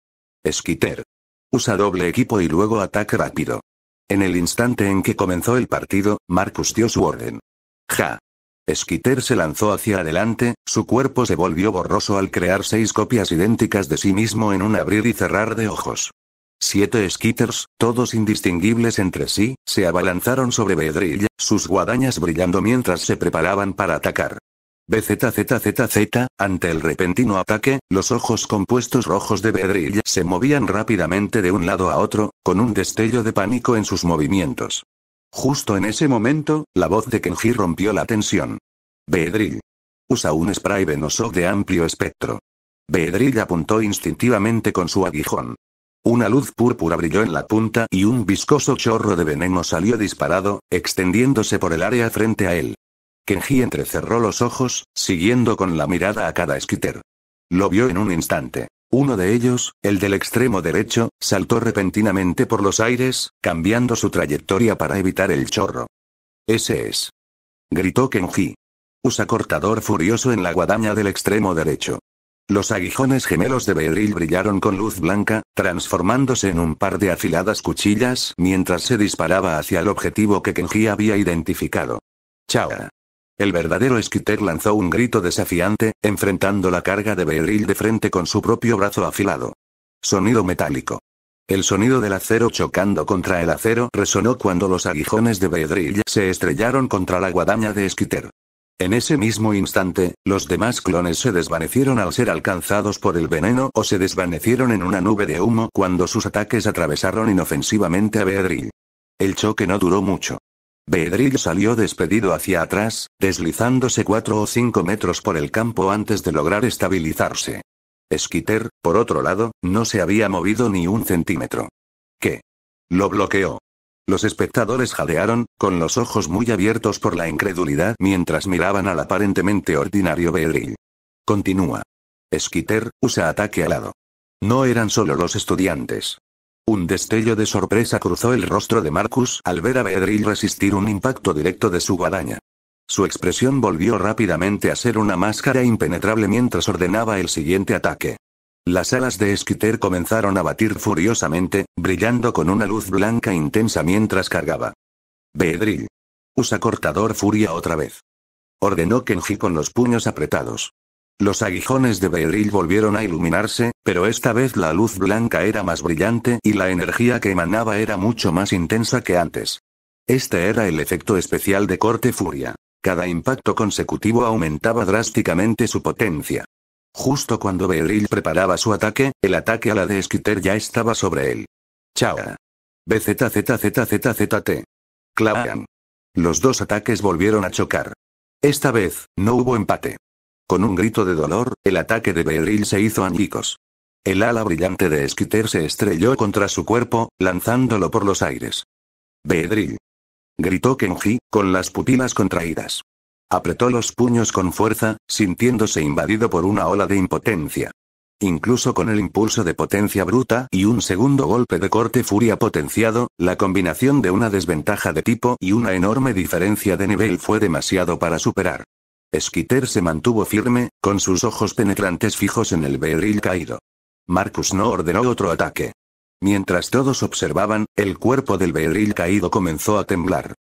Skitter. Usa doble equipo y luego ataque rápido. En el instante en que comenzó el partido, Marcus dio su orden. Ja. Skitter se lanzó hacia adelante, su cuerpo se volvió borroso al crear 6 copias idénticas de sí mismo en un abrir y cerrar de ojos. 7 Skitters, todos indistinguibles entre sí, se abalanzaron sobre Beedrill, sus guadañas brillando mientras se preparaban para atacar. BZZZZ, ante el repentino ataque, los ojos compuestos rojos de Beedrill se movían rápidamente de un lado a otro, con un destello de pánico en sus movimientos. Justo en ese momento, la voz de Kenji rompió la tensión. Beedrill. Usa un spray venoso de amplio espectro. Beedrill apuntó instintivamente con su aguijón. Una luz púrpura brilló en la punta y un viscoso chorro de veneno salió disparado, extendiéndose por el área frente a él. Kenji entrecerró los ojos, siguiendo con la mirada a cada Skitter. Lo vio en un instante. Uno de ellos, el del extremo derecho, saltó repentinamente por los aires, cambiando su trayectoria para evitar el chorro. Ese es. Gritó Kenji. Usa cortador furioso en la guadaña del extremo derecho. Los aguijones gemelos de Beedrill brillaron con luz blanca, transformándose en un par de afiladas cuchillas mientras se disparaba hacia el objetivo que Kenji había identificado. ¡Chao! El verdadero Skitter lanzó un grito desafiante, enfrentando la carga de Beedrill de frente con su propio brazo afilado. Sonido metálico. El sonido del acero chocando contra el acero resonó cuando los aguijones de Beedrill se estrellaron contra la guadaña de Skitter. En ese mismo instante, los demás clones se desvanecieron al ser alcanzados por el veneno o se desvanecieron en una nube de humo cuando sus ataques atravesaron inofensivamente a Beedrill. El choque no duró mucho. Beedrill salió despedido hacia atrás, deslizándose 4 o 5 metros por el campo antes de lograr estabilizarse. Skitter, por otro lado, no se había movido ni un centímetro. ¿Qué? Lo bloqueó. Los espectadores jadearon, con los ojos muy abiertos por la incredulidad mientras miraban al aparentemente ordinario Beedrill. Continúa. Skitter, usa ataque alado. No eran solo los estudiantes. Un destello de sorpresa cruzó el rostro de Marcus al ver a Beedrill resistir un impacto directo de su guadaña. Su expresión volvió rápidamente a ser una máscara impenetrable mientras ordenaba el siguiente ataque. Las alas de Skitter comenzaron a batir furiosamente, brillando con una luz blanca intensa mientras cargaba. Beedrill. Usa cortador furia otra vez. Ordenó Kenji con los puños apretados. Los aguijones de Beedrill volvieron a iluminarse, pero esta vez la luz blanca era más brillante y la energía que emanaba era mucho más intensa que antes. Este era el efecto especial de corte furia. Cada impacto consecutivo aumentaba drásticamente su potencia. Justo cuando Beedrill preparaba su ataque, el ataque a la de Skitter ya estaba sobre él. ¡Chao! BZZZZZT. Clavan. Los dos ataques volvieron a chocar. Esta vez, no hubo empate. Con un grito de dolor, el ataque de Beedrill se hizo añicos. El ala brillante de Skitter se estrelló contra su cuerpo, lanzándolo por los aires. Beedrill. Gritó Kenji, con las pupilas contraídas. Apretó los puños con fuerza, sintiéndose invadido por una ola de impotencia. Incluso con el impulso de potencia bruta y un segundo golpe de corte furia potenciado, la combinación de una desventaja de tipo y una enorme diferencia de nivel fue demasiado para superar. Skitter se mantuvo firme, con sus ojos penetrantes fijos en el Beedrill caído. Marcus no ordenó otro ataque. Mientras todos observaban, el cuerpo del Beedrill caído comenzó a temblar.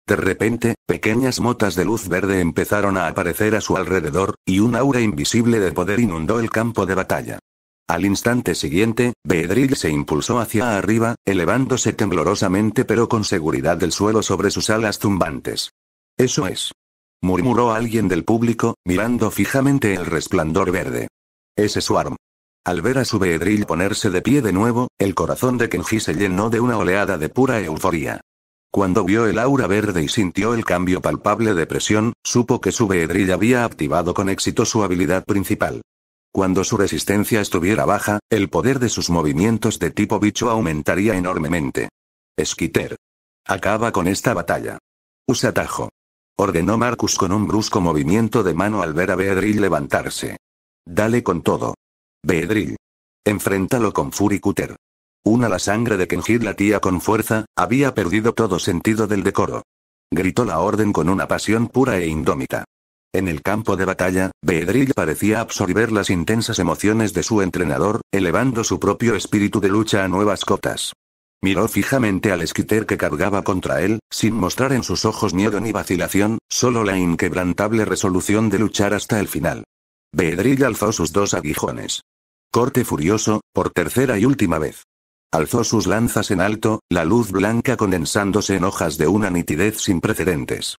De repente, pequeñas motas de luz verde empezaron a aparecer a su alrededor, y un aura invisible de poder inundó el campo de batalla. Al instante siguiente, Beedrill se impulsó hacia arriba, elevándose temblorosamente pero con seguridad del suelo sobre sus alas zumbantes. «Eso es», murmuró alguien del público, mirando fijamente el resplandor verde. «Ese Swarm». Al ver a su Beedrill ponerse de pie de nuevo, el corazón de Kenji se llenó de una oleada de pura euforía. Cuando vio el aura verde y sintió el cambio palpable de presión, supo que su Beedrill había activado con éxito su habilidad principal. Cuando su resistencia estuviera baja, el poder de sus movimientos de tipo bicho aumentaría enormemente. Skitter. Acaba con esta batalla. Usa tajo. Ordenó Marcus con un brusco movimiento de mano al ver a Beedrill levantarse. Dale con todo. Beedrill. Enfréntalo con Fury Cutter. La sangre de Kenji latía con fuerza, había perdido todo sentido del decoro. Gritó la orden con una pasión pura e indómita. En el campo de batalla, Beedrill parecía absorber las intensas emociones de su entrenador, elevando su propio espíritu de lucha a nuevas cotas. Miró fijamente al Skitter que cargaba contra él, sin mostrar en sus ojos miedo ni vacilación, solo la inquebrantable resolución de luchar hasta el final. Beedrill alzó sus dos aguijones. Corte furioso, por tercera y última vez. Alzó sus lanzas en alto, la luz blanca condensándose en hojas de una nitidez sin precedentes.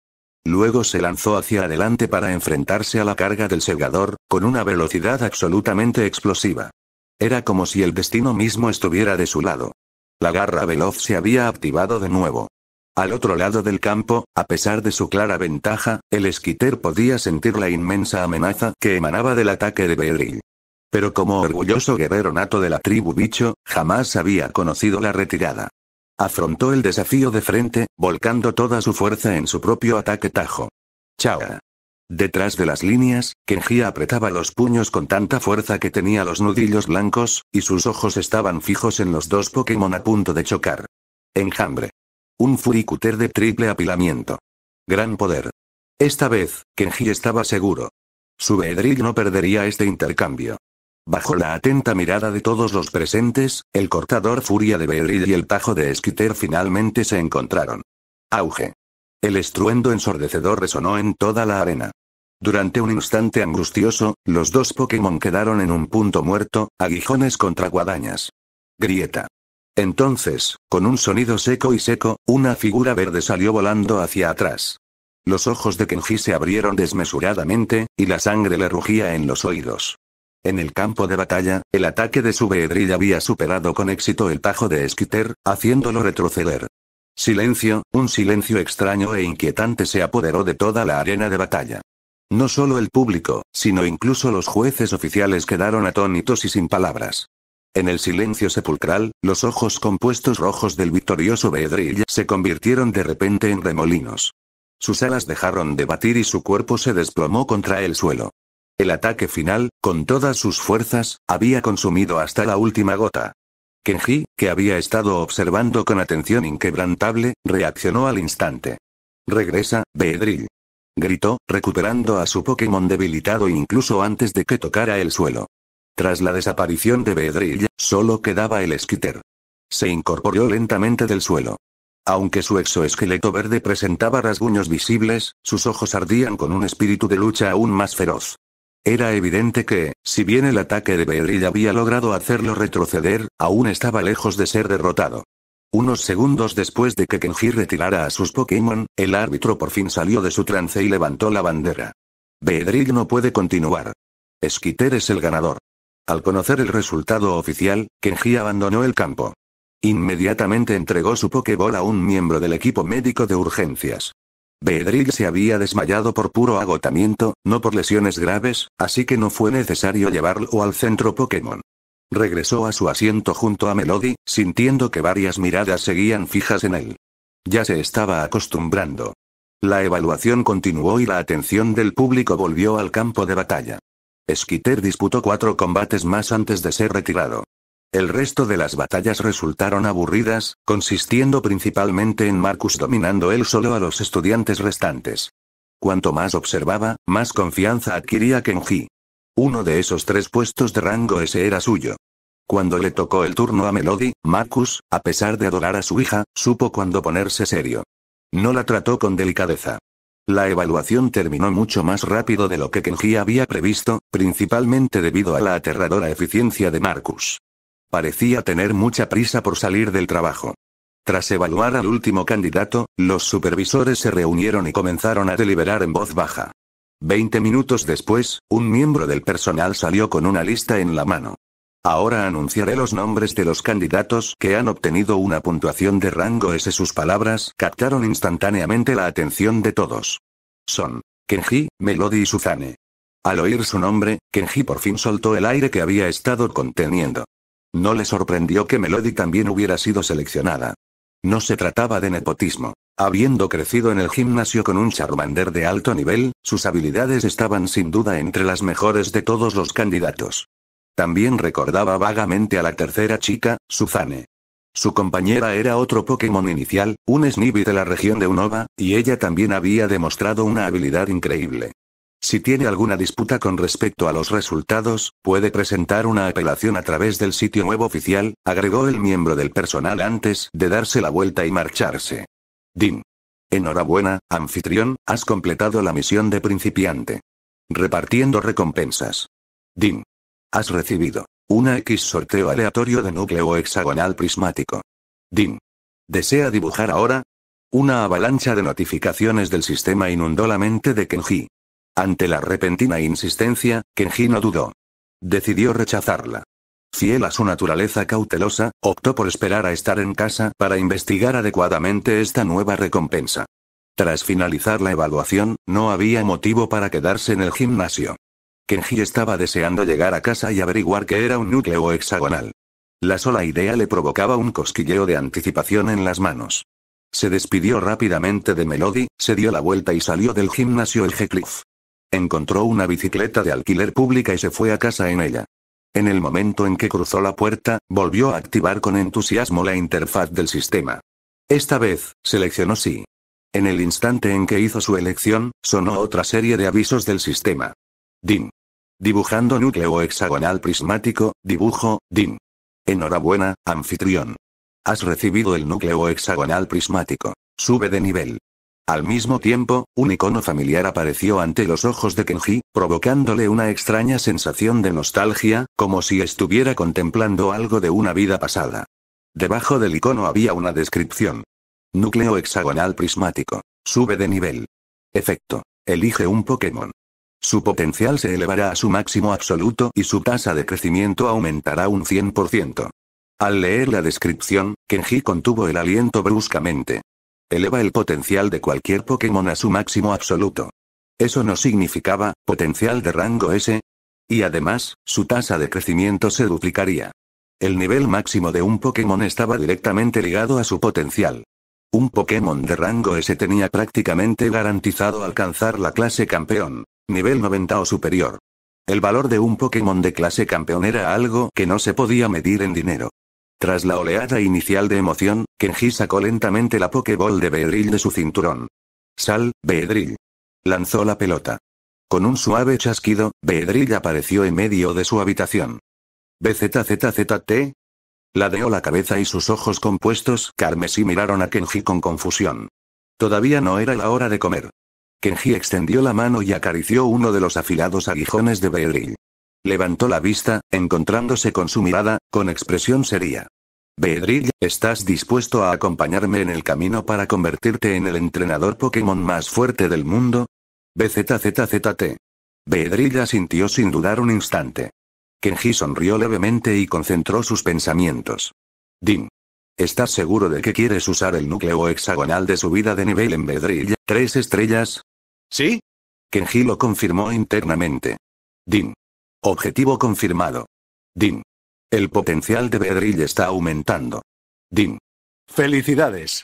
Luego se lanzó hacia adelante para enfrentarse a la carga del segador, con una velocidad absolutamente explosiva. Era como si el destino mismo estuviera de su lado. La garra veloz se había activado de nuevo. Al otro lado del campo, a pesar de su clara ventaja, el Skitter podía sentir la inmensa amenaza que emanaba del ataque de Beedrill. Pero como orgulloso guerrero nato de la tribu bicho, jamás había conocido la retirada. Afrontó el desafío de frente, volcando toda su fuerza en su propio ataque tajo. ¡Chao! Detrás de las líneas, Kenji apretaba los puños con tanta fuerza que tenía los nudillos blancos, y sus ojos estaban fijos en los dos Pokémon a punto de chocar. Enjambre. Un Fury Cutter de triple apilamiento. Gran poder. Esta vez, Kenji estaba seguro. Su Beedrill no perdería este intercambio. Bajo la atenta mirada de todos los presentes, el cortador furia de Beedrill y el tajo de Skitter finalmente se encontraron. Auge. El estruendo ensordecedor resonó en toda la arena. Durante un instante angustioso, los dos Pokémon quedaron en un punto muerto, aguijones contra guadañas. Grieta. Entonces, con un sonido seco y seco, una figura verde salió volando hacia atrás. Los ojos de Kenji se abrieron desmesuradamente, y la sangre le rugía en los oídos. En el campo de batalla, el ataque de su Beedrill había superado con éxito el tajo de Skitter, haciéndolo retroceder. Silencio, un silencio extraño e inquietante se apoderó de toda la arena de batalla. No solo el público, sino incluso los jueces oficiales quedaron atónitos y sin palabras. En el silencio sepulcral, los ojos compuestos rojos del victorioso Beedrill se convirtieron de repente en remolinos. Sus alas dejaron de batir y su cuerpo se desplomó contra el suelo. El ataque final, con todas sus fuerzas, había consumido hasta la última gota. Kenji, que había estado observando con atención inquebrantable, reaccionó al instante. «Regresa, Beedrill», gritó, recuperando a su Pokémon debilitado incluso antes de que tocara el suelo. Tras la desaparición de Beedrill, solo quedaba el Skitter. Se incorporó lentamente del suelo. Aunque su exoesqueleto verde presentaba rasguños visibles, sus ojos ardían con un espíritu de lucha aún más feroz. Era evidente que, si bien el ataque de Beedrill había logrado hacerlo retroceder, aún estaba lejos de ser derrotado. Unos segundos después de que Kenji retirara a sus Pokémon, el árbitro por fin salió de su trance y levantó la bandera. Beedrill no puede continuar. Skitter es el ganador. Al conocer el resultado oficial, Kenji abandonó el campo. Inmediatamente entregó su Pokéball a un miembro del equipo médico de urgencias. Beedrill se había desmayado por puro agotamiento, no por lesiones graves, así que no fue necesario llevarlo al centro Pokémon. Regresó a su asiento junto a Melody, sintiendo que varias miradas seguían fijas en él. Ya se estaba acostumbrando. La evaluación continuó y la atención del público volvió al campo de batalla. Skitter disputó 4 combates más antes de ser retirado. El resto de las batallas resultaron aburridas, consistiendo principalmente en Marcus dominando él solo a los estudiantes restantes. Cuanto más observaba, más confianza adquiría Kenji. Uno de esos 3 puestos de rango S era suyo. Cuando le tocó el turno a Melody, Marcus, a pesar de adorar a su hija, supo cuándo ponerse serio. No la trató con delicadeza. La evaluación terminó mucho más rápido de lo que Kenji había previsto, principalmente debido a la aterradora eficiencia de Marcus. Parecía tener mucha prisa por salir del trabajo. Tras evaluar al último candidato, los supervisores se reunieron y comenzaron a deliberar en voz baja. 20 minutos después, un miembro del personal salió con una lista en la mano. Ahora anunciaré los nombres de los candidatos que han obtenido una puntuación de rango S. Sus palabras captaron instantáneamente la atención de todos. Son Kenji, Melody y Suzane. Al oír su nombre, Kenji por fin soltó el aire que había estado conteniendo. No le sorprendió que Melody también hubiera sido seleccionada. No se trataba de nepotismo. Habiendo crecido en el gimnasio con un Charmander de alto nivel, sus habilidades estaban sin duda entre las mejores de todos los candidatos. También recordaba vagamente a la tercera chica, Suzane. Su compañera era otro Pokémon inicial, un Snivy de la región de Unova, y ella también había demostrado una habilidad increíble. Si tiene alguna disputa con respecto a los resultados, puede presentar una apelación a través del sitio web oficial, agregó el miembro del personal antes de darse la vuelta y marcharse. Din. Enhorabuena, anfitrión, has completado la misión de principiante. Repartiendo recompensas. Din. Has recibido una X sorteo aleatorio de núcleo hexagonal prismático. Din. ¿Desea dibujar ahora? Una avalancha de notificaciones del sistema inundó la mente de Kenji. Ante la repentina insistencia, Kenji no dudó. Decidió rechazarla. Fiel a su naturaleza cautelosa, optó por esperar a estar en casa para investigar adecuadamente esta nueva recompensa. Tras finalizar la evaluación, no había motivo para quedarse en el gimnasio. Kenji estaba deseando llegar a casa y averiguar qué era un núcleo hexagonal. La sola idea le provocaba un cosquilleo de anticipación en las manos. Se despidió rápidamente de Melody, se dio la vuelta y salió del gimnasio el Heathcliff. Encontró una bicicleta de alquiler pública y se fue a casa en ella. En el momento en que cruzó la puerta, volvió a activar con entusiasmo la interfaz del sistema. Esta vez, seleccionó sí. En el instante en que hizo su elección, sonó otra serie de avisos del sistema. Din. Dibujando núcleo hexagonal prismático, dibujo, Din. Enhorabuena, anfitrión. Has recibido el núcleo hexagonal prismático. Sube de nivel. Al mismo tiempo, un icono familiar apareció ante los ojos de Kenji, provocándole una extraña sensación de nostalgia, como si estuviera contemplando algo de una vida pasada. Debajo del icono había una descripción. Núcleo hexagonal prismático. Sube de nivel. Efecto. Elige un Pokémon. Su potencial se elevará a su máximo absoluto y su tasa de crecimiento aumentará un 100%. Al leer la descripción, Kenji contuvo el aliento bruscamente. Eleva el potencial de cualquier Pokémon a su máximo absoluto. Eso no significaba potencial de rango S. Y además, su tasa de crecimiento se duplicaría. El nivel máximo de un Pokémon estaba directamente ligado a su potencial. Un Pokémon de rango S tenía prácticamente garantizado alcanzar la clase campeón, nivel 90 o superior. El valor de un Pokémon de clase campeón era algo que no se podía medir en dinero. Tras la oleada inicial de emoción, Kenji sacó lentamente la Pokéball de Beedrill de su cinturón. Sal, Beedrill. Lanzó la pelota. Con un suave chasquido, Beedrill apareció en medio de su habitación. BZZZT. Ladeó la cabeza y sus ojos compuestos carmesí miraron a Kenji con confusión. Todavía no era la hora de comer. Kenji extendió la mano y acarició uno de los afilados aguijones de Beedrill. Levantó la vista, encontrándose con su mirada, con expresión seria. Beedrill, ¿estás dispuesto a acompañarme en el camino para convertirte en el entrenador Pokémon más fuerte del mundo? BZZZT. Beedrill asintió sin dudar un instante. Kenji sonrió levemente y concentró sus pensamientos. Din. ¿Estás seguro de que quieres usar el núcleo hexagonal de subida de nivel en Beedrill, 3 estrellas? ¿Sí? Kenji lo confirmó internamente. Din. Objetivo confirmado. Din. El potencial de Beedrill está aumentando. Din. Felicidades.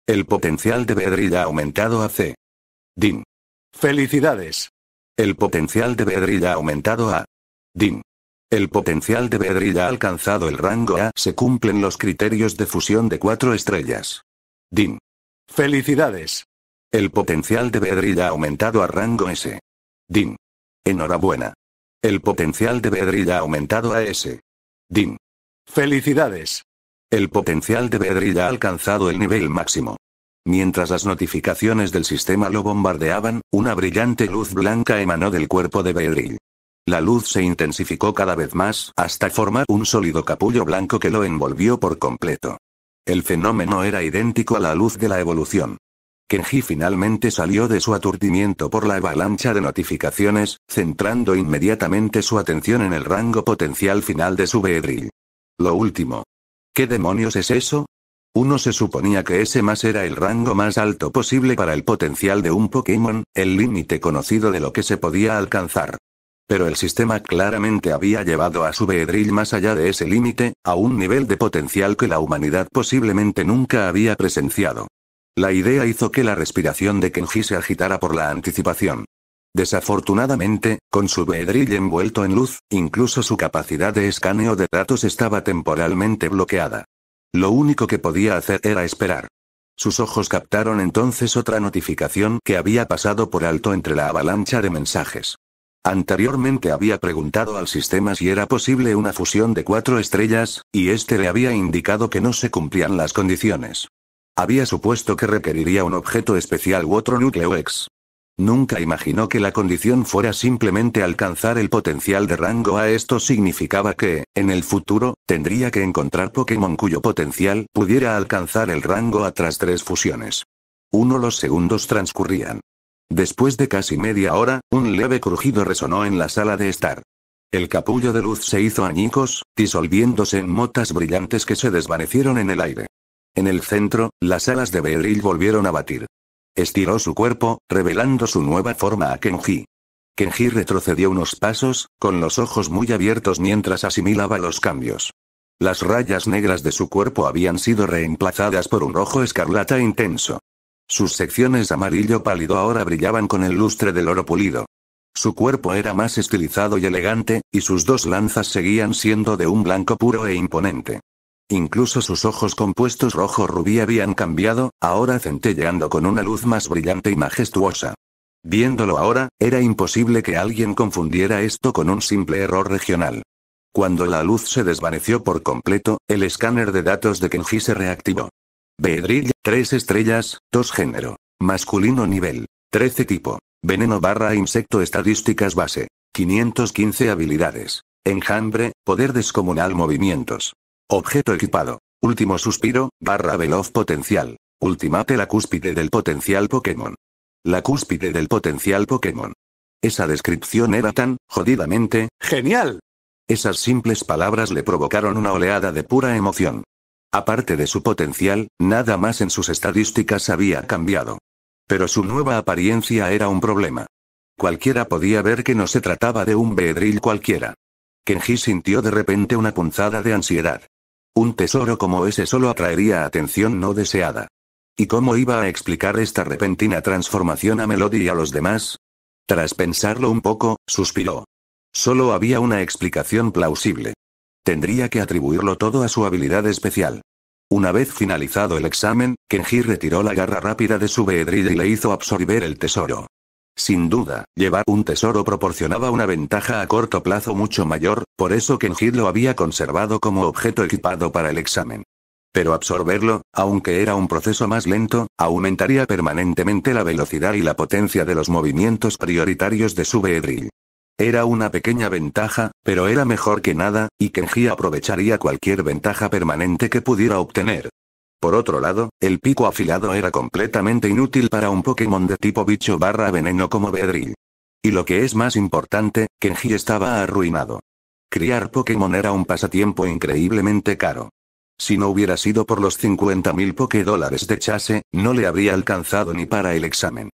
El potencial de Beedrill ha aumentado a C. Din. Felicidades. El potencial de Beedrill ha aumentado a Din. El potencial de Beedrill ha alcanzado el rango A. Se cumplen los criterios de fusión de 4 estrellas. Din. Felicidades. El potencial de Beedrill ha aumentado a rango S. Din. Enhorabuena. El potencial de Beedrill ha aumentado a S. Din. Felicidades. El potencial de Beedrill ha alcanzado el nivel máximo. Mientras las notificaciones del sistema lo bombardeaban, una brillante luz blanca emanó del cuerpo de Beedrill. La luz se intensificó cada vez más, hasta formar un sólido capullo blanco que lo envolvió por completo. El fenómeno era idéntico a la luz de la evolución. Kenji finalmente salió de su aturdimiento por la avalancha de notificaciones, centrando inmediatamente su atención en el rango potencial final de su Beedrill. Lo último. ¿Qué demonios es eso? Uno se suponía que ese más era el rango más alto posible para el potencial de un Pokémon, el límite conocido de lo que se podía alcanzar. Pero el sistema claramente había llevado a su Beedrill más allá de ese límite, a un nivel de potencial que la humanidad posiblemente nunca había presenciado. La idea hizo que la respiración de Kenji se agitara por la anticipación. Desafortunadamente, con su Beedrill envuelto en luz, incluso su capacidad de escaneo de datos estaba temporalmente bloqueada. Lo único que podía hacer era esperar. Sus ojos captaron entonces otra notificación que había pasado por alto entre la avalancha de mensajes. Anteriormente había preguntado al sistema si era posible una fusión de 4 estrellas, y este le había indicado que no se cumplían las condiciones. Había supuesto que requeriría un objeto especial u otro núcleo X. Nunca imaginó que la condición fuera simplemente alcanzar el potencial de rango A. Esto significaba que, en el futuro, tendría que encontrar Pokémon cuyo potencial pudiera alcanzar el rango A tras 3 fusiones. Los segundos transcurrían. Después de casi media hora, un leve crujido resonó en la sala de estar. El capullo de luz se hizo añicos, disolviéndose en motas brillantes que se desvanecieron en el aire. En el centro, las alas de Beedrill volvieron a batir. Estiró su cuerpo, revelando su nueva forma a Kenji. Kenji retrocedió unos pasos, con los ojos muy abiertos mientras asimilaba los cambios. Las rayas negras de su cuerpo habían sido reemplazadas por un rojo escarlata intenso. Sus secciones amarillo pálido ahora brillaban con el lustre del oro pulido. Su cuerpo era más estilizado y elegante, y sus 2 lanzas seguían siendo de un blanco puro e imponente. Incluso sus ojos compuestos rojo-rubí habían cambiado, ahora centelleando con una luz más brillante y majestuosa. Viéndolo ahora, era imposible que alguien confundiera esto con un simple error regional. Cuando la luz se desvaneció por completo, el escáner de datos de Kenji se reactivó. Beedrill, 3 estrellas, 2 género. Masculino nivel 13 tipo. Veneno barra insecto estadísticas base. 515 habilidades. Enjambre, poder descomunal movimientos. Objeto equipado. Último suspiro, barra veloz potencial. Ultimate la cúspide del potencial Pokémon. La cúspide del potencial Pokémon. Esa descripción era tan, jodidamente, genial. Esas simples palabras le provocaron una oleada de pura emoción. Aparte de su potencial, nada más en sus estadísticas había cambiado. Pero su nueva apariencia era un problema. Cualquiera podía ver que no se trataba de un Beedrill cualquiera. Kenji sintió de repente una punzada de ansiedad. Un tesoro como ese solo atraería atención no deseada. ¿Y cómo iba a explicar esta repentina transformación a Melody y a los demás? Tras pensarlo un poco, suspiró. Solo había una explicación plausible. Tendría que atribuirlo todo a su habilidad especial. Una vez finalizado el examen, Kenji retiró la garra rápida de su Beedrill y le hizo absorber el tesoro. Sin duda, llevar un tesoro proporcionaba una ventaja a corto plazo mucho mayor, por eso Kenji lo había conservado como objeto equipado para el examen. Pero absorberlo, aunque era un proceso más lento, aumentaría permanentemente la velocidad y la potencia de los movimientos prioritarios de su Beedrill. Era una pequeña ventaja, pero era mejor que nada, y Kenji aprovecharía cualquier ventaja permanente que pudiera obtener. Por otro lado, el pico afilado era completamente inútil para un Pokémon de tipo bicho barra veneno como Beedrill. Y lo que es más importante, Kenji estaba arruinado. Criar Pokémon era un pasatiempo increíblemente caro. Si no hubiera sido por los 50.000 Pokédólares de Chase, no le habría alcanzado ni para el examen.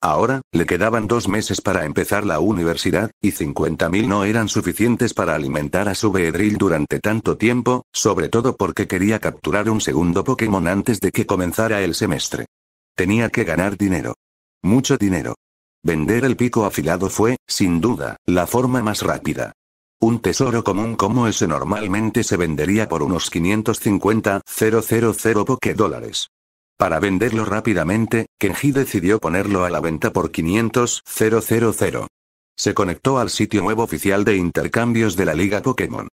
Ahora, le quedaban 2 meses para empezar la universidad, y 50.000 no eran suficientes para alimentar a su Beedrill durante tanto tiempo, sobre todo porque quería capturar un segundo Pokémon antes de que comenzara el semestre. Tenía que ganar dinero. Mucho dinero. Vender el pico afilado fue, sin duda, la forma más rápida. Un tesoro común como ese normalmente se vendería por unos 550.000 Pokédólares. Para venderlo rápidamente, Kenji decidió ponerlo a la venta por 500.000. Se conectó al sitio web oficial de intercambios de la Liga Pokémon.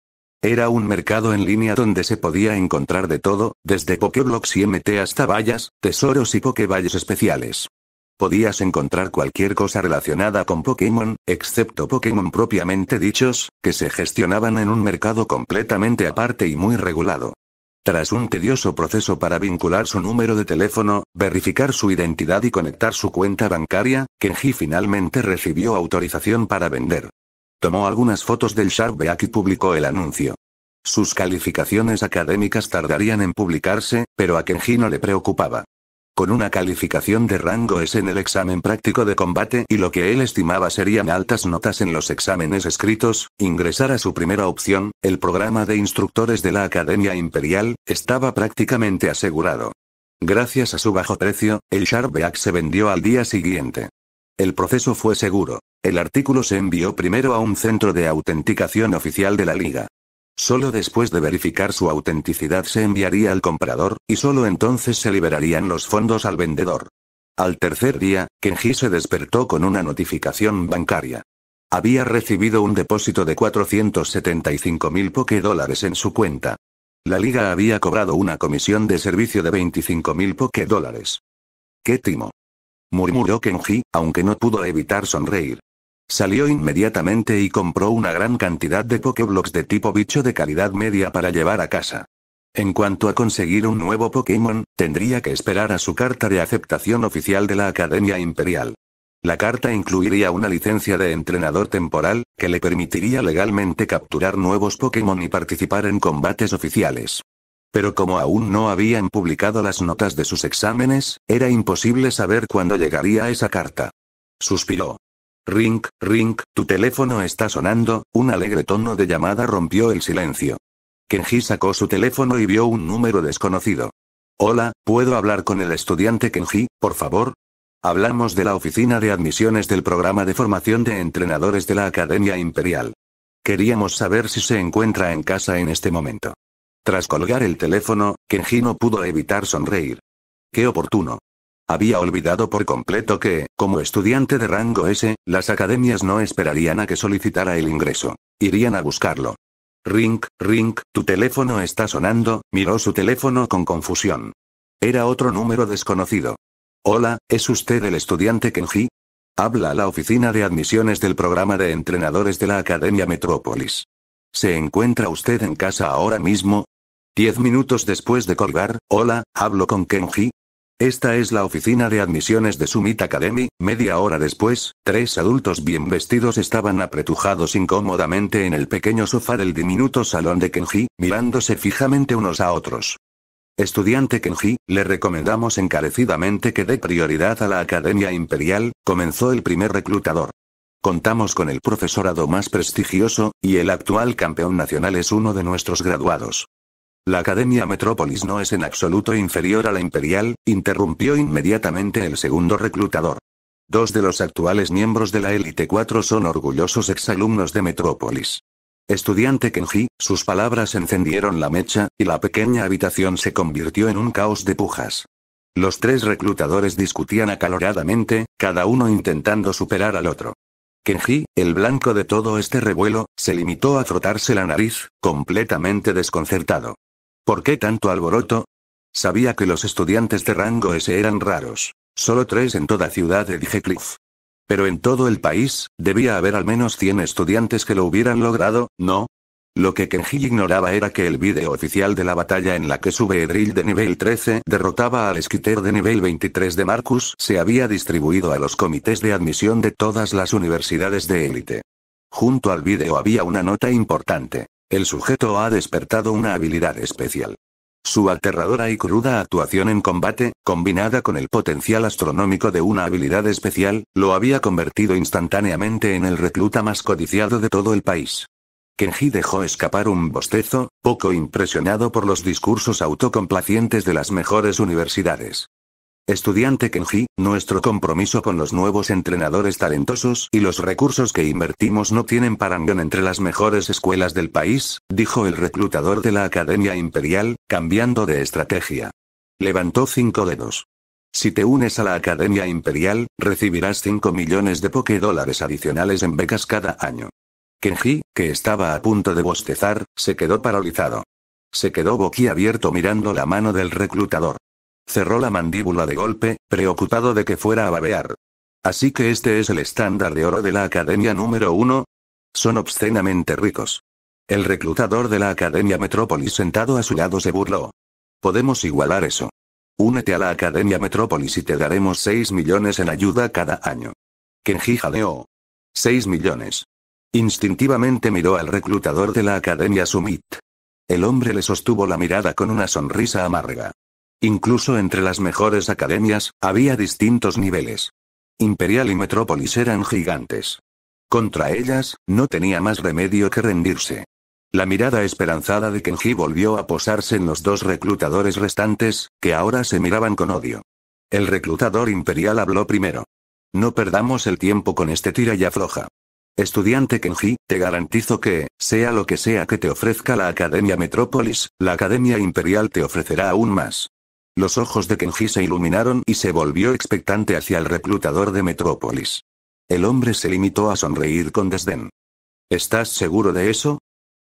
Era un mercado en línea donde se podía encontrar de todo, desde Pokéblocks y MT hasta vallas, tesoros y Pokéballs especiales. Podías encontrar cualquier cosa relacionada con Pokémon, excepto Pokémon propiamente dichos, que se gestionaban en un mercado completamente aparte y muy regulado. Tras un tedioso proceso para vincular su número de teléfono, verificar su identidad y conectar su cuenta bancaria, Kenji finalmente recibió autorización para vender. Tomó algunas fotos del Sharkbait y publicó el anuncio. Sus calificaciones académicas tardarían en publicarse, pero a Kenji no le preocupaba. Con una calificación de rango S en el examen práctico de combate y lo que él estimaba serían altas notas en los exámenes escritos, ingresar a su primera opción, el programa de instructores de la Academia Imperial, estaba prácticamente asegurado. Gracias a su bajo precio, el Sharkbait se vendió al día siguiente. El proceso fue seguro. El artículo se envió primero a un centro de autenticación oficial de la Liga. Solo después de verificar su autenticidad se enviaría al comprador, y solo entonces se liberarían los fondos al vendedor. Al tercer día, Kenji se despertó con una notificación bancaria. Había recibido un depósito de 475.000 Pokédólares en su cuenta. La liga había cobrado una comisión de servicio de 25.000 Pokédólares. ¡Qué timo!, murmuró Kenji, aunque no pudo evitar sonreír. Salió inmediatamente y compró una gran cantidad de Pokéblocks de tipo bicho de calidad media para llevar a casa. En cuanto a conseguir un nuevo Pokémon, tendría que esperar a su carta de aceptación oficial de la Academia Imperial. La carta incluiría una licencia de entrenador temporal, que le permitiría legalmente capturar nuevos Pokémon y participar en combates oficiales. Pero como aún no habían publicado las notas de sus exámenes, era imposible saber cuándo llegaría esa carta. Suspiró. Ring, ring, tu teléfono está sonando, un alegre tono de llamada rompió el silencio. Kenji sacó su teléfono y vio un número desconocido. Hola, ¿puedo hablar con el estudiante Kenji, por favor? Hablamos de la oficina de admisiones del programa de formación de entrenadores de la Academia Imperial. Queríamos saber si se encuentra en casa en este momento. Tras colgar el teléfono, Kenji no pudo evitar sonreír. ¡Qué oportuno! Había olvidado por completo que, como estudiante de rango S, las academias no esperarían a que solicitara el ingreso. Irían a buscarlo. Ring, ring, tu teléfono está sonando, miró su teléfono con confusión. Era otro número desconocido. Hola, ¿es usted el estudiante Kenji? Habla a la oficina de admisiones del programa de entrenadores de la Academia Metrópolis. ¿Se encuentra usted en casa ahora mismo? 10 minutos después de colgar, hola, hablo con Kenji. Esta es la oficina de admisiones de Summit Academy. Media hora después, 3 adultos bien vestidos estaban apretujados incómodamente en el pequeño sofá del diminuto salón de Kenji, mirándose fijamente unos a otros. Estudiante Kenji, le recomendamos encarecidamente que dé prioridad a la Academia Imperial, comenzó el primer reclutador. Contamos con el profesorado más prestigioso, y el actual campeón nacional es uno de nuestros graduados. La Academia Metrópolis no es en absoluto inferior a la Imperial, interrumpió inmediatamente el segundo reclutador. 2 de los actuales miembros de la Élite 4 son orgullosos exalumnos de Metrópolis. Estudiante Kenji, sus palabras encendieron la mecha, y la pequeña habitación se convirtió en un caos de pujas. Los 3 reclutadores discutían acaloradamente, cada uno intentando superar al otro. Kenji, el blanco de todo este revuelo, se limitó a frotarse la nariz, completamente desconcertado. ¿Por qué tanto alboroto? Sabía que los estudiantes de rango S eran raros. Solo 3 en toda ciudad de Dighecliff. Pero en todo el país, debía haber al menos 100 estudiantes que lo hubieran logrado, ¿no? Lo que Kenji ignoraba era que el vídeo oficial de la batalla en la que Sube-Edril de nivel 13 derrotaba al Skitter de nivel 23 de Marcus se había distribuido a los comités de admisión de todas las universidades de élite. Junto al vídeo había una nota importante. El sujeto ha despertado una habilidad especial. Su aterradora y cruda actuación en combate, combinada con el potencial astronómico de una habilidad especial, lo había convertido instantáneamente en el recluta más codiciado de todo el país. Kenji dejó escapar un bostezo, poco impresionado por los discursos autocomplacientes de las mejores universidades. Estudiante Kenji, nuestro compromiso con los nuevos entrenadores talentosos y los recursos que invertimos no tienen parangón entre las mejores escuelas del país, dijo el reclutador de la Academia Imperial, cambiando de estrategia. Levantó 5 dedos. Si te unes a la Academia Imperial, recibirás 5 millones de $Poké adicionales en becas cada año. Kenji, que estaba a punto de bostezar, se quedó paralizado. Se quedó boquiabierto mirando la mano del reclutador. Cerró la mandíbula de golpe, preocupado de que fuera a babear. Así que este es el estándar de oro de la Academia número 1. Son obscenamente ricos. El reclutador de la Academia Metrópolis sentado a su lado se burló. Podemos igualar eso. Únete a la Academia Metrópolis y te daremos 6 millones en ayuda cada año. Kenji jadeó. 6 millones. Instintivamente miró al reclutador de la Academia Summit. El hombre le sostuvo la mirada con una sonrisa amarga. Incluso entre las mejores academias, había distintos niveles. Imperial y Metrópolis eran gigantes. Contra ellas, no tenía más remedio que rendirse. La mirada esperanzada de Kenji volvió a posarse en los 2 reclutadores restantes, que ahora se miraban con odio. El reclutador imperial habló primero. No perdamos el tiempo con este tira y afloja. Estudiante Kenji, te garantizo que, sea lo que sea que te ofrezca la Academia Metrópolis, la Academia Imperial te ofrecerá aún más. Los ojos de Kenji se iluminaron y se volvió expectante hacia el reclutador de Metrópolis. El hombre se limitó a sonreír con desdén. ¿Estás seguro de eso?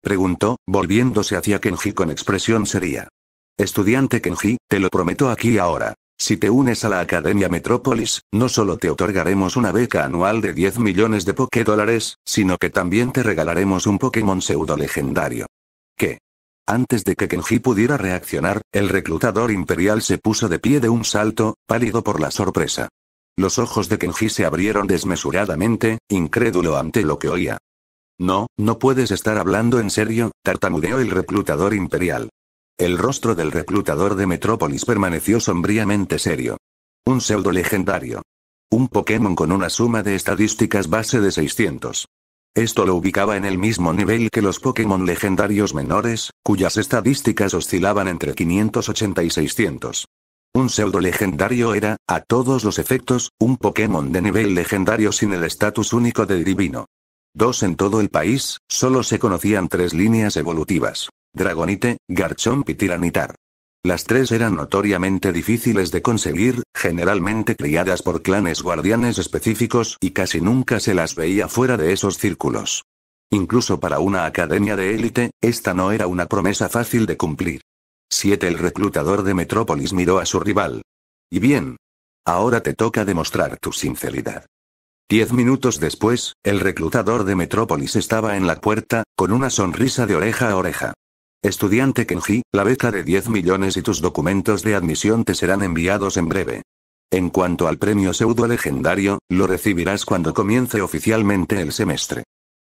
Preguntó, volviéndose hacia Kenji con expresión seria. Estudiante Kenji, te lo prometo aquí y ahora. Si te unes a la Academia Metrópolis, no solo te otorgaremos una beca anual de 10 millones de $Poké, sino que también te regalaremos un Pokémon pseudo legendario. ¿Qué? Antes de que Kenji pudiera reaccionar, el reclutador imperial se puso de pie de un salto, pálido por la sorpresa. Los ojos de Kenji se abrieron desmesuradamente, incrédulo ante lo que oía. No, no puedes estar hablando en serio, tartamudeó el reclutador imperial. El rostro del reclutador de Metrópolis permaneció sombríamente serio. Un pseudo legendario. Un Pokémon con una suma de estadísticas base de 600. Esto lo ubicaba en el mismo nivel que los Pokémon legendarios menores, cuyas estadísticas oscilaban entre 580 y 600. Un pseudo legendario era, a todos los efectos, un Pokémon de nivel legendario sin el estatus único de divino. 2 en todo el país, solo se conocían 3 líneas evolutivas: Dragonite, Garchomp y Tiranitar. Las 3 eran notoriamente difíciles de conseguir, generalmente criadas por clanes guardianes específicos y casi nunca se las veía fuera de esos círculos. Incluso para una academia de élite, esta no era una promesa fácil de cumplir. 7. El reclutador de Metrópolis miró a su rival. ¿Y bien? Ahora te toca demostrar tu sinceridad. 10 minutos después, el reclutador de Metrópolis estaba en la puerta, con una sonrisa de oreja a oreja. Estudiante Kenji, la beca de 10 millones y tus documentos de admisión te serán enviados en breve. En cuanto al premio pseudo legendario, lo recibirás cuando comience oficialmente el semestre.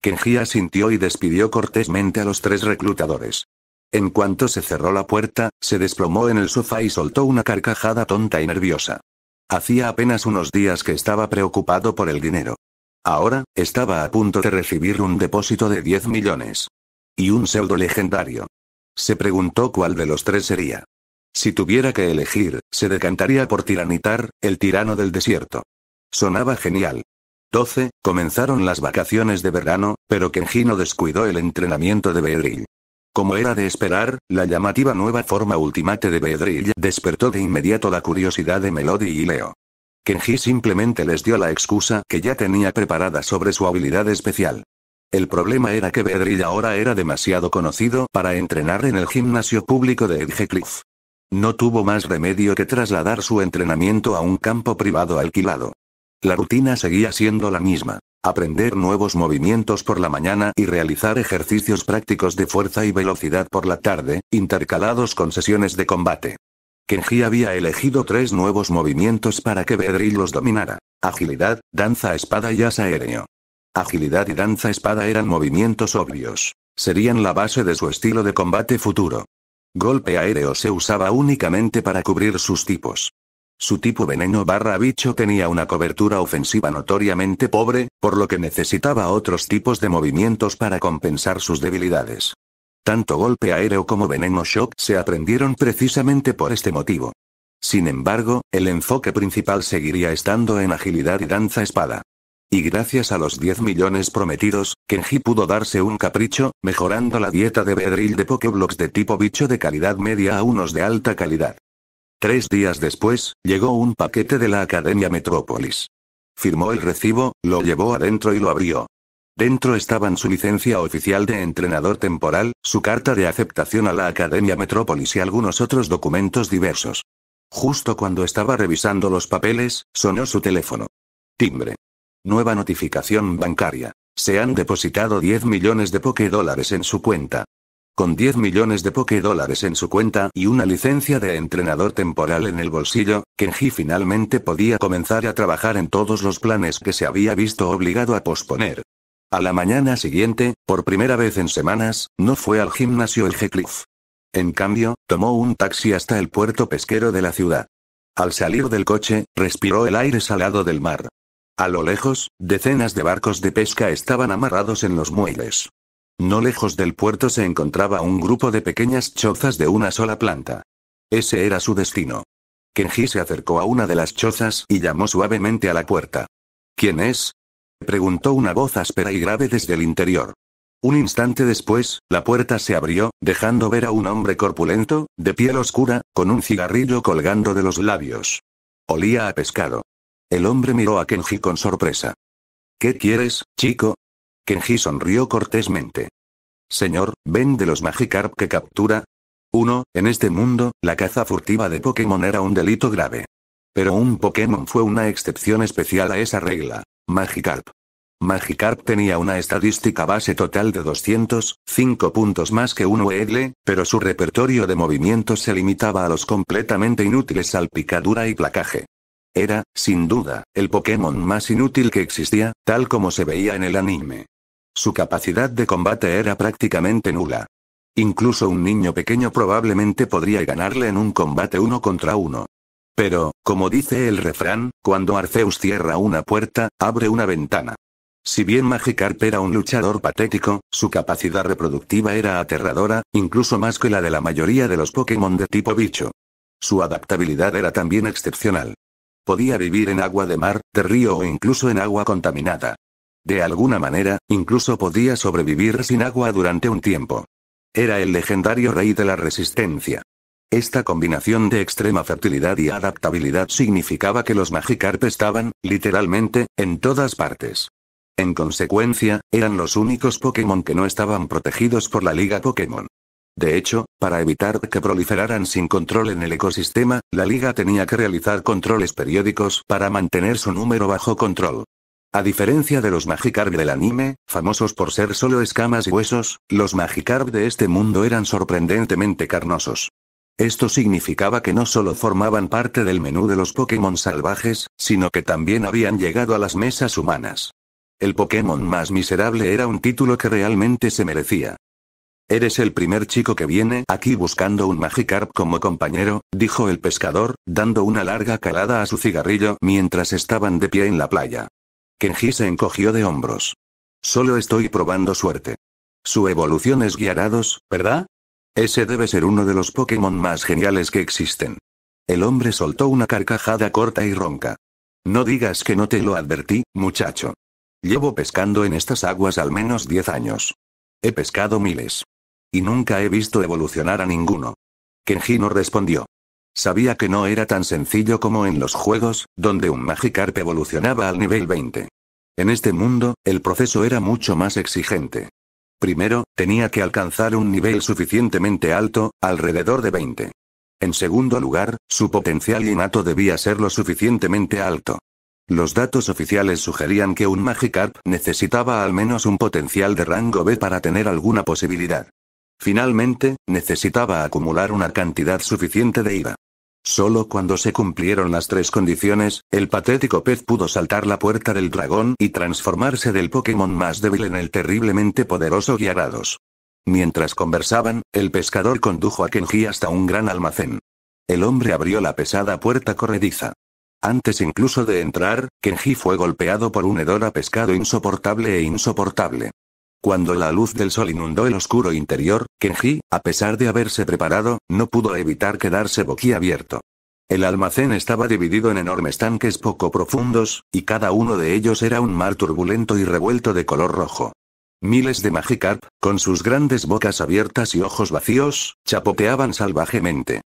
Kenji asintió y despidió cortésmente a los 3 reclutadores. En cuanto se cerró la puerta, se desplomó en el sofá y soltó una carcajada tonta y nerviosa. Hacía apenas unos días que estaba preocupado por el dinero. Ahora, estaba a punto de recibir un depósito de 10 millones. Y un pseudo legendario. Se preguntó cuál de los 3 sería. Si tuviera que elegir, se decantaría por Tiranitar, el tirano del desierto. Sonaba genial. 12. Comenzaron las vacaciones de verano, pero Kenji no descuidó el entrenamiento de Beedrill. Como era de esperar, la llamativa nueva forma Ultimate de Beedrill despertó de inmediato la curiosidad de Melody y Leo. Kenji simplemente les dio la excusa que ya tenía preparada sobre su habilidad especial. El problema era que Beedrill ahora era demasiado conocido para entrenar en el gimnasio público de Edgecliff. No tuvo más remedio que trasladar su entrenamiento a un campo privado alquilado. La rutina seguía siendo la misma. Aprender nuevos movimientos por la mañana y realizar ejercicios prácticos de fuerza y velocidad por la tarde, intercalados con sesiones de combate. Kenji había elegido 3 nuevos movimientos para que Beedrill los dominara: agilidad, danza espada y as aéreo. Agilidad y danza espada eran movimientos obvios. Serían la base de su estilo de combate futuro. Golpe aéreo se usaba únicamente para cubrir sus tipos. Su tipo veneno/bicho tenía una cobertura ofensiva notoriamente pobre, por lo que necesitaba otros tipos de movimientos para compensar sus debilidades. Tanto golpe aéreo como veneno shock se aprendieron precisamente por este motivo. Sin embargo, el enfoque principal seguiría estando en agilidad y danza espada. Y gracias a los 10 millones prometidos, Kenji pudo darse un capricho, mejorando la dieta de Beedrill de Pokéblocks de tipo bicho de calidad media a unos de alta calidad. 3 días después, llegó un paquete de la Academia Metrópolis. Firmó el recibo, lo llevó adentro y lo abrió. Dentro estaban su licencia oficial de entrenador temporal, su carta de aceptación a la Academia Metrópolis y algunos otros documentos diversos. Justo cuando estaba revisando los papeles, sonó su teléfono. Timbre. Nueva notificación bancaria. Se han depositado 10 millones de Pokédólares en su cuenta. Con 10 millones de Pokédólares en su cuenta y una licencia de entrenador temporal en el bolsillo, Kenji finalmente podía comenzar a trabajar en todos los planes que se había visto obligado a posponer. A la mañana siguiente, por primera vez en semanas, no fue al gimnasio Edgecliff. En cambio, tomó un taxi hasta el puerto pesquero de la ciudad. Al salir del coche, respiró el aire salado del mar. A lo lejos, decenas de barcos de pesca estaban amarrados en los muelles. No lejos del puerto se encontraba un grupo de pequeñas chozas de una sola planta. Ese era su destino. Kenji se acercó a una de las chozas y llamó suavemente a la puerta. ¿Quién es?, preguntó una voz áspera y grave desde el interior. Un instante después, la puerta se abrió, dejando ver a un hombre corpulento, de piel oscura, con un cigarrillo colgando de los labios. Olía a pescado. El hombre miró a Kenji con sorpresa. ¿Qué quieres, chico? Kenji sonrió cortésmente. Señor, ¿ven de los Magikarp que captura? 1. En este mundo, la caza furtiva de Pokémon era un delito grave. Pero un Pokémon fue una excepción especial a esa regla: Magikarp. Magikarp tenía una estadística base total de 205 puntos más que un Weedle, pero su repertorio de movimientos se limitaba a los completamente inútiles salpicadura y placaje. Era, sin duda, el Pokémon más inútil que existía, tal como se veía en el anime. Su capacidad de combate era prácticamente nula. Incluso un niño pequeño probablemente podría ganarle en un combate 1 contra 1. Pero, como dice el refrán, cuando Arceus cierra una puerta, abre una ventana. Si bien Magikarp era un luchador patético, su capacidad reproductiva era aterradora, incluso más que la de la mayoría de los Pokémon de tipo bicho. Su adaptabilidad era también excepcional. Podía vivir en agua de mar, de río o incluso en agua contaminada. De alguna manera, incluso podía sobrevivir sin agua durante un tiempo. Era el legendario rey de la resistencia. Esta combinación de extrema fertilidad y adaptabilidad significaba que los Magikarp estaban, literalmente, en todas partes. En consecuencia, eran los únicos Pokémon que no estaban protegidos por la Liga Pokémon. De hecho, para evitar que proliferaran sin control en el ecosistema, la liga tenía que realizar controles periódicos para mantener su número bajo control. A diferencia de los Magikarp del anime, famosos por ser solo escamas y huesos, los Magikarp de este mundo eran sorprendentemente carnosos. Esto significaba que no solo formaban parte del menú de los Pokémon salvajes, sino que también habían llegado a las mesas humanas. El Pokémon más miserable era un título que realmente se merecía. «Eres el primer chico que viene aquí buscando un Magikarp como compañero», dijo el pescador, dando una larga calada a su cigarrillo mientras estaban de pie en la playa. Kenji se encogió de hombros. «Solo estoy probando suerte. Su evolución es Gyarados, ¿verdad? Ese debe ser uno de los Pokémon más geniales que existen». El hombre soltó una carcajada corta y ronca. «No digas que no te lo advertí, muchacho. Llevo pescando en estas aguas al menos 10 años. He pescado miles. Y nunca he visto evolucionar a ninguno». Kenji no respondió. Sabía que no era tan sencillo como en los juegos, donde un Magikarp evolucionaba al nivel 20. En este mundo, el proceso era mucho más exigente. Primero, tenía que alcanzar un nivel suficientemente alto, alrededor de 20. En segundo lugar, su potencial innato debía ser lo suficientemente alto. Los datos oficiales sugerían que un Magikarp necesitaba al menos un potencial de rango B para tener alguna posibilidad. Finalmente, necesitaba acumular una cantidad suficiente de ira. Solo cuando se cumplieron las 3 condiciones, el patético pez pudo saltar la puerta del dragón y transformarse del Pokémon más débil en el terriblemente poderoso Gyarados. Mientras conversaban, el pescador condujo a Kenji hasta un gran almacén. El hombre abrió la pesada puerta corrediza. Antes incluso de entrar, Kenji fue golpeado por un hedor a pescado insoportable e insoportable. Cuando la luz del sol inundó el oscuro interior, Kenji, a pesar de haberse preparado, no pudo evitar quedarse boquiabierto. El almacén estaba dividido en enormes tanques poco profundos, y cada uno de ellos era un mar turbulento y revuelto de color rojo. Miles de Magikarp, con sus grandes bocas abiertas y ojos vacíos, chapoteaban salvajemente.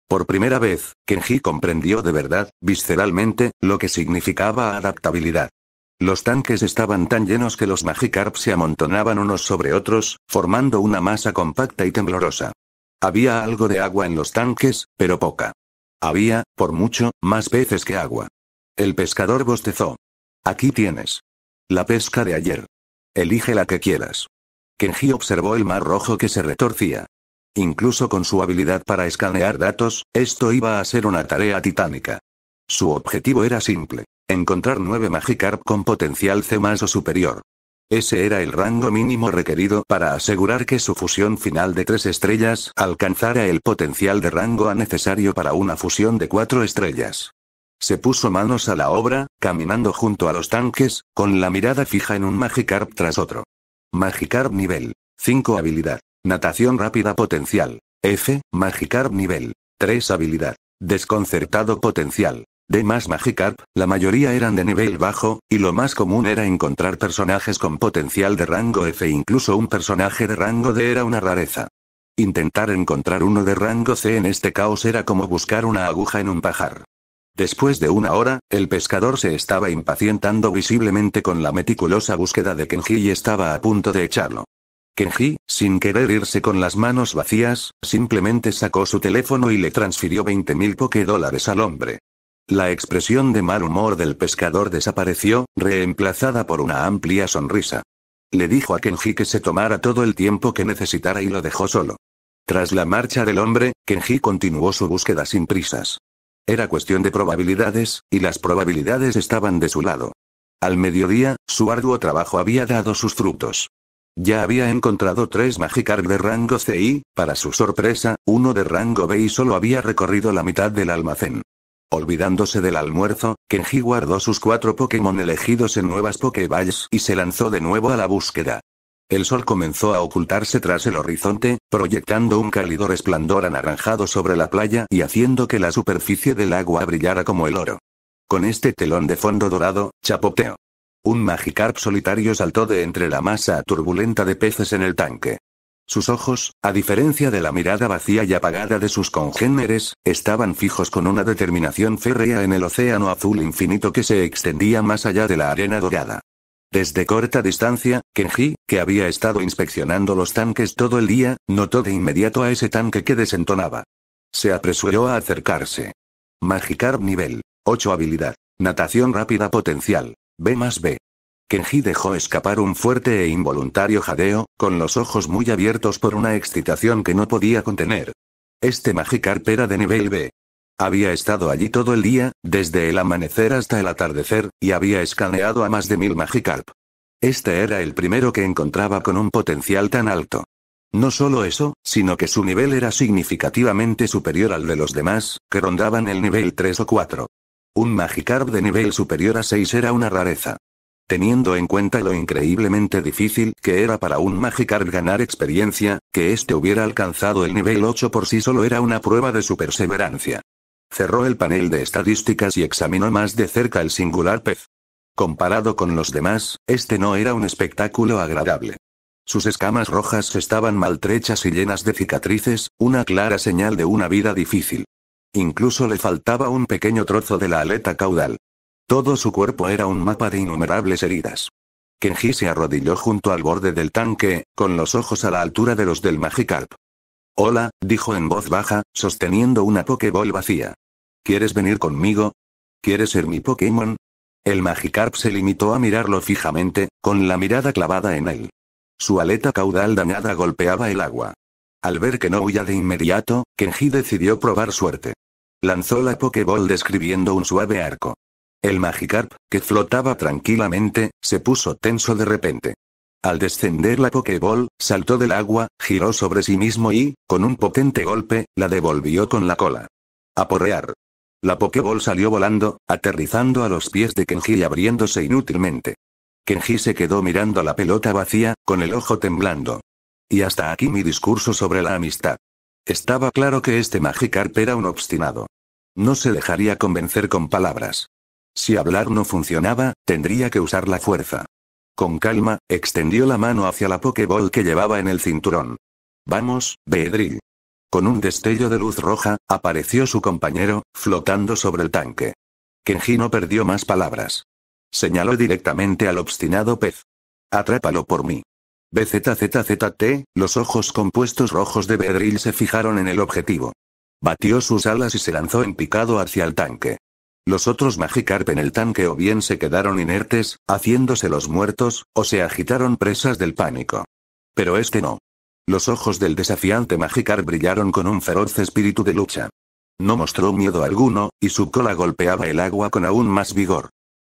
Por primera vez, Kenji comprendió de verdad, visceralmente, lo que significaba adaptabilidad. Los tanques estaban tan llenos que los Magikarp se amontonaban unos sobre otros, formando una masa compacta y temblorosa. Había algo de agua en los tanques, pero poca. Había, por mucho, más peces que agua. El pescador bostezó. «Aquí tienes. La pesca de ayer. Elige la que quieras». Kenji observó el mar rojo que se retorcía. Incluso con su habilidad para escanear datos, esto iba a ser una tarea titánica. Su objetivo era simple. Encontrar 9 Magikarp con potencial C+ o superior. Ese era el rango mínimo requerido para asegurar que su fusión final de 3 estrellas alcanzara el potencial de rango A necesario para una fusión de 4 estrellas. Se puso manos a la obra, caminando junto a los tanques, con la mirada fija en un Magikarp tras otro. Magikarp nivel 5 habilidad. Natación rápida potencial. F, Magikarp nivel 3 habilidad. Desconcertado potencial. D+ Magikarp, la mayoría eran de nivel bajo, y lo más común era encontrar personajes con potencial de rango F. Incluso un personaje de rango D era una rareza. Intentar encontrar uno de rango C en este caos era como buscar una aguja en un pajar. Después de una hora, el pescador se estaba impacientando visiblemente con la meticulosa búsqueda de Kenji y estaba a punto de echarlo. Kenji, sin querer irse con las manos vacías, simplemente sacó su teléfono y le transfirió 20.000 $, al hombre. La expresión de mal humor del pescador desapareció, reemplazada por una amplia sonrisa. Le dijo a Kenji que se tomara todo el tiempo que necesitara y lo dejó solo. Tras la marcha del hombre, Kenji continuó su búsqueda sin prisas. Era cuestión de probabilidades, y las probabilidades estaban de su lado. Al mediodía, su arduo trabajo había dado sus frutos. Ya había encontrado 3 Magikarp de rango C y, para su sorpresa, uno de rango B y solo había recorrido la mitad del almacén. Olvidándose del almuerzo, Kenji guardó sus 4 Pokémon elegidos en nuevas Pokéballs y se lanzó de nuevo a la búsqueda. El sol comenzó a ocultarse tras el horizonte, proyectando un cálido resplandor anaranjado sobre la playa y haciendo que la superficie del agua brillara como el oro. Con este telón de fondo dorado, chapoteó. Un Magikarp solitario saltó de entre la masa turbulenta de peces en el tanque. Sus ojos, a diferencia de la mirada vacía y apagada de sus congéneres, estaban fijos con una determinación férrea en el océano azul infinito que se extendía más allá de la arena dorada. Desde corta distancia, Kenji, que había estado inspeccionando los tanques todo el día, notó de inmediato a ese tanque que desentonaba. Se apresuró a acercarse. Magikarp nivel 8 habilidad. Natación rápida potencial. B+B. Kenji dejó escapar un fuerte e involuntario jadeo, con los ojos muy abiertos por una excitación que no podía contener. Este Magikarp era de nivel B. Había estado allí todo el día, desde el amanecer hasta el atardecer, y había escaneado a más de 1000 Magikarp. Este era el primero que encontraba con un potencial tan alto. No solo eso, sino que su nivel era significativamente superior al de los demás, que rondaban el nivel 3 o 4. Un Magikarp de nivel superior a 6 era una rareza. Teniendo en cuenta lo increíblemente difícil que era para un Magikarp ganar experiencia, que éste hubiera alcanzado el nivel 8 por sí solo era una prueba de su perseverancia. Cerró el panel de estadísticas y examinó más de cerca el singular pez. Comparado con los demás, este no era un espectáculo agradable. Sus escamas rojas estaban maltrechas y llenas de cicatrices, una clara señal de una vida difícil. Incluso le faltaba un pequeño trozo de la aleta caudal. Todo su cuerpo era un mapa de innumerables heridas. Kenji se arrodilló junto al borde del tanque, con los ojos a la altura de los del Magikarp. Hola, dijo en voz baja, sosteniendo una Pokéball vacía. ¿Quieres venir conmigo? ¿Quieres ser mi Pokémon? El Magikarp se limitó a mirarlo fijamente, con la mirada clavada en él. Su aleta caudal dañada golpeaba el agua. Al ver que no huía de inmediato, Kenji decidió probar suerte. Lanzó la Pokéball describiendo un suave arco. El Magikarp, que flotaba tranquilamente, se puso tenso de repente. Al descender la Pokéball, saltó del agua, giró sobre sí mismo y, con un potente golpe, la devolvió con la cola. ¡Aporrear! La Pokéball salió volando, aterrizando a los pies de Kenji y abriéndose inútilmente. Kenji se quedó mirando la pelota vacía, con el ojo temblando. Y hasta aquí mi discurso sobre la amistad. Estaba claro que este Magikarp era un obstinado. No se dejaría convencer con palabras. Si hablar no funcionaba, tendría que usar la fuerza. Con calma, extendió la mano hacia la Pokéball que llevaba en el cinturón. Vamos, Beedrill. Con un destello de luz roja, apareció su compañero, flotando sobre el tanque. Kenji no perdió más palabras. Señaló directamente al obstinado pez. Atrápalo por mí. BZZZT, los ojos compuestos rojos de Beedrill se fijaron en el objetivo. Batió sus alas y se lanzó en picado hacia el tanque. Los otros Magikarp en el tanque o bien se quedaron inertes, haciéndose los muertos, o se agitaron presas del pánico. Pero este no. Los ojos del desafiante Magikarp brillaron con un feroz espíritu de lucha. No mostró miedo alguno, y su cola golpeaba el agua con aún más vigor.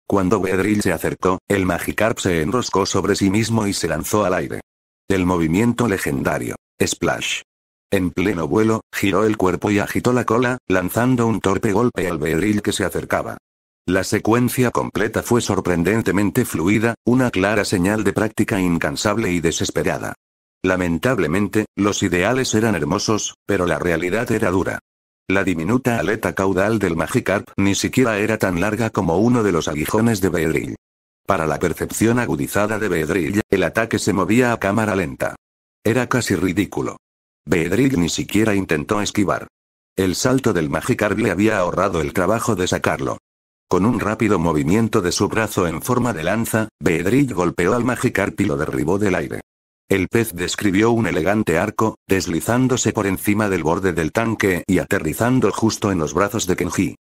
Cuando Beedrill se acercó, el Magikarp se enroscó sobre sí mismo y se lanzó al aire. El movimiento legendario. Splash. En pleno vuelo, giró el cuerpo y agitó la cola, lanzando un torpe golpe al Beedrill que se acercaba. La secuencia completa fue sorprendentemente fluida, una clara señal de práctica incansable y desesperada. Lamentablemente, los ideales eran hermosos, pero la realidad era dura. La diminuta aleta caudal del Magikarp ni siquiera era tan larga como uno de los aguijones de Beedrill. Para la percepción agudizada de Beedrill, el ataque se movía a cámara lenta. Era casi ridículo. Beedrill ni siquiera intentó esquivar. El salto del Magikarp le había ahorrado el trabajo de sacarlo. Con un rápido movimiento de su brazo en forma de lanza, Beedrill golpeó al Magikarp y lo derribó del aire. El pez describió un elegante arco, deslizándose por encima del borde del tanque y aterrizando justo en los brazos de Kenji.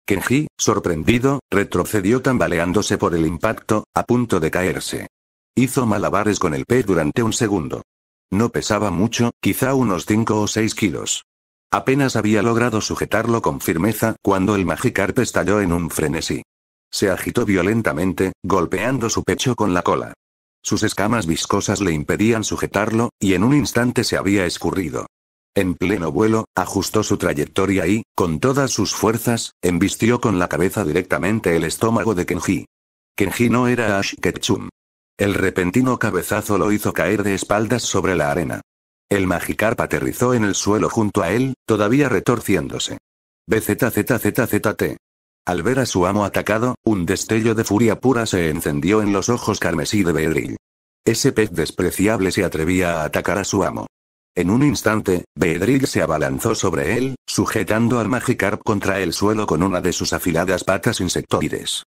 Kenji, sorprendido, retrocedió tambaleándose por el impacto, a punto de caerse. Hizo malabares con el pez durante un segundo. No pesaba mucho, quizá unos 5 o 6 kilos. Apenas había logrado sujetarlo con firmeza cuando el Magikarp estalló en un frenesí. Se agitó violentamente, golpeando su pecho con la cola. Sus escamas viscosas le impedían sujetarlo, y en un instante se había escurrido. En pleno vuelo, ajustó su trayectoria y, con todas sus fuerzas, embistió con la cabeza directamente el estómago de Kenji. Kenji no era Ash Ketchum. El repentino cabezazo lo hizo caer de espaldas sobre la arena. El Magikarp aterrizó en el suelo junto a él, todavía retorciéndose. BZZZZT. Al ver a su amo atacado, un destello de furia pura se encendió en los ojos carmesí de Beedrill. Ese pez despreciable se atrevía a atacar a su amo. En un instante, Beedrill se abalanzó sobre él, sujetando al Magikarp contra el suelo con una de sus afiladas patas insectoides.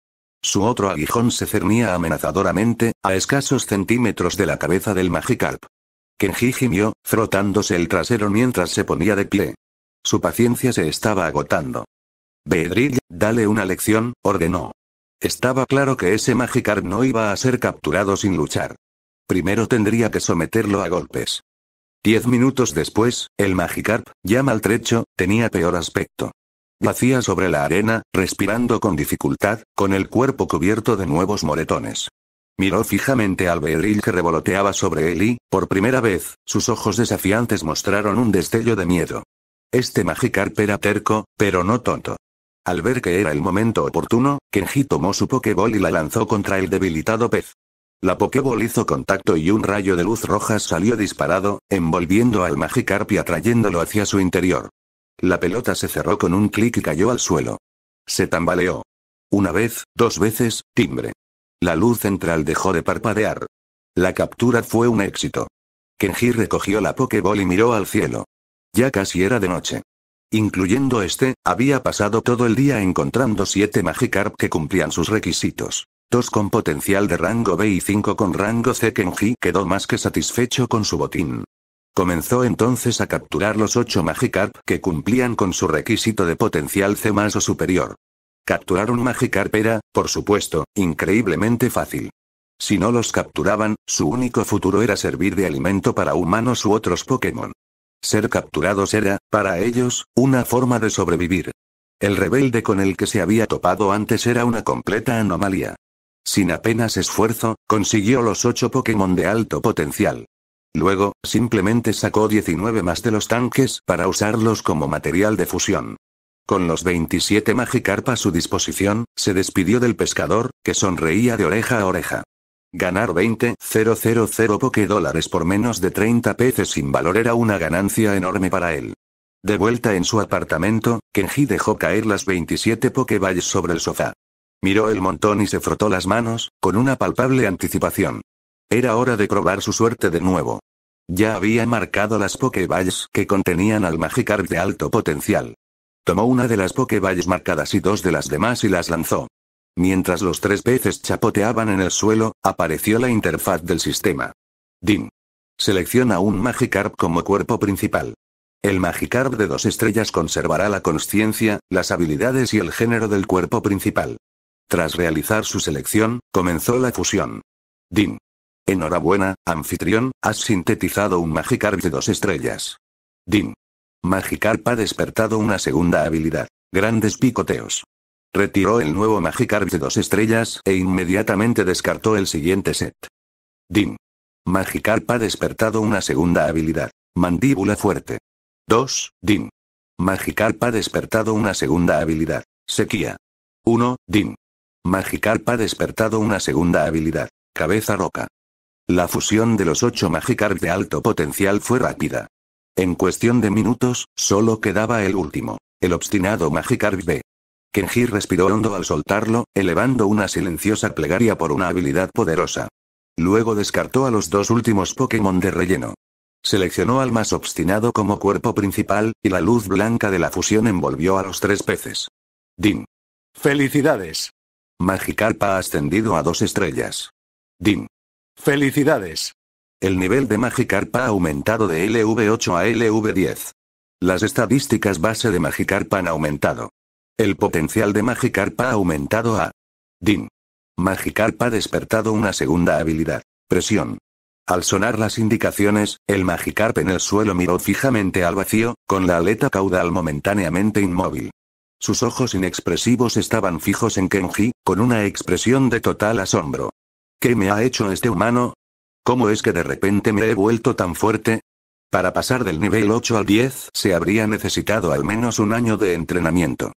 Su otro aguijón se cernía amenazadoramente, a escasos centímetros de la cabeza del Magikarp. Kenji gimió, frotándose el trasero mientras se ponía de pie. Su paciencia se estaba agotando. Beedrill, dale una lección, ordenó. Estaba claro que ese Magikarp no iba a ser capturado sin luchar. Primero tendría que someterlo a golpes. 10 minutos después, el Magikarp, ya maltrecho, tenía peor aspecto. Yacía sobre la arena, respirando con dificultad, con el cuerpo cubierto de nuevos moretones. Miró fijamente al Beedrill que revoloteaba sobre él y, por primera vez, sus ojos desafiantes mostraron un destello de miedo. Este Magikarp era terco, pero no tonto. Al ver que era el momento oportuno, Kenji tomó su Pokéball y la lanzó contra el debilitado pez. La Pokéball hizo contacto y un rayo de luz roja salió disparado, envolviendo al Magikarp y atrayéndolo hacia su interior. La pelota se cerró con un clic y cayó al suelo. Se tambaleó. Una vez, 2 veces, timbre. La luz central dejó de parpadear. La captura fue un éxito. Kenji recogió la Pokéball y miró al cielo. Ya casi era de noche. Incluyendo había pasado todo el día encontrando 7 Magikarp que cumplían sus requisitos. 2 con potencial de rango B y 5 con rango C. Kenji quedó más que satisfecho con su botín. Comenzó entonces a capturar los 8 Magikarp que cumplían con su requisito de potencial C más o superior. Capturar un Magikarp era, por supuesto, increíblemente fácil. Si no los capturaban, su único futuro era servir de alimento para humanos u otros Pokémon. Ser capturados era, para ellos, una forma de sobrevivir. El rebelde con el que se había topado antes era una completa anomalía. Sin apenas esfuerzo, consiguió los 8 Pokémon de alto potencial. Luego, simplemente sacó 19 más de los tanques para usarlos como material de fusión. Con los 27 Magikarp a su disposición, se despidió del pescador, que sonreía de oreja a oreja. Ganar 20.000 Pokédólares por menos de 30 peces sin valor era una ganancia enorme para él. De vuelta en su apartamento, Kenji dejó caer las 27 Pokéballs sobre el sofá. Miró el montón y se frotó las manos, con una palpable anticipación. Era hora de probar su suerte de nuevo. Ya había marcado las Pokéballs que contenían al Magikarp de alto potencial. Tomó una de las Pokéballs marcadas y 2 de las demás y las lanzó. Mientras los 3 peces chapoteaban en el suelo, apareció la interfaz del sistema. DIN. Selecciona un Magikarp como cuerpo principal. El Magikarp de 2 estrellas conservará la consciencia, las habilidades y el género del cuerpo principal. Tras realizar su selección, comenzó la fusión. DIN. Enhorabuena, anfitrión, has sintetizado un Magikarp de 2 estrellas. DIN. Magikarp ha despertado una segunda habilidad. Grandes picoteos. Retiró el nuevo Magikarp de 2 estrellas e inmediatamente descartó el siguiente set. DIN. Magikarp ha despertado una segunda habilidad. Mandíbula fuerte. 2, DIN. Magikarp ha despertado una segunda habilidad. Sequía. 1, DIN. Magikarp ha despertado una segunda habilidad. Cabeza roca. La fusión de los 8 Magikarp de alto potencial fue rápida. En cuestión de minutos, solo quedaba el último, el obstinado Magikarp B. Kenji respiró hondo al soltarlo, elevando una silenciosa plegaria por una habilidad poderosa. Luego descartó a los 2 últimos Pokémon de relleno. Seleccionó al más obstinado como cuerpo principal, y la luz blanca de la fusión envolvió a los 3 peces. DIN. ¡Felicidades! Magikarp ha ascendido a 2 estrellas. DIN. ¡Felicidades! El nivel de Magikarp ha aumentado de LV8 a LV10. Las estadísticas base de Magikarp han aumentado. El potencial de Magikarp ha aumentado a DIN. Magikarp ha despertado una segunda habilidad. Presión. Al sonar las indicaciones, el Magikarp en el suelo miró fijamente al vacío, con la aleta caudal momentáneamente inmóvil. Sus ojos inexpresivos estaban fijos en Kenji, con una expresión de total asombro. ¿Qué me ha hecho este humano? ¿Cómo es que de repente me he vuelto tan fuerte? Para pasar del nivel 8 al 10 se habría necesitado al menos un año de entrenamiento.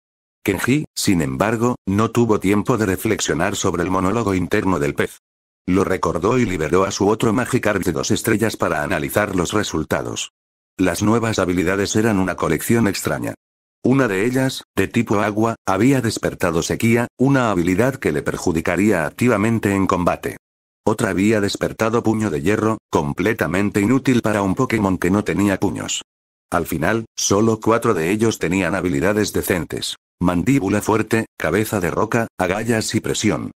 Kenji, sin embargo, no tuvo tiempo de reflexionar sobre el monólogo interno del pez. Lo recordó y liberó a su otro Magikarp de 2 estrellas para analizar los resultados. Las nuevas habilidades eran una colección extraña. Una de ellas, de tipo agua, había despertado sequía, una habilidad que le perjudicaría activamente en combate. Otra había despertado puño de hierro, completamente inútil para un Pokémon que no tenía puños. Al final, solo 4 de ellos tenían habilidades decentes. Mandíbula fuerte, cabeza de roca, agallas y presión.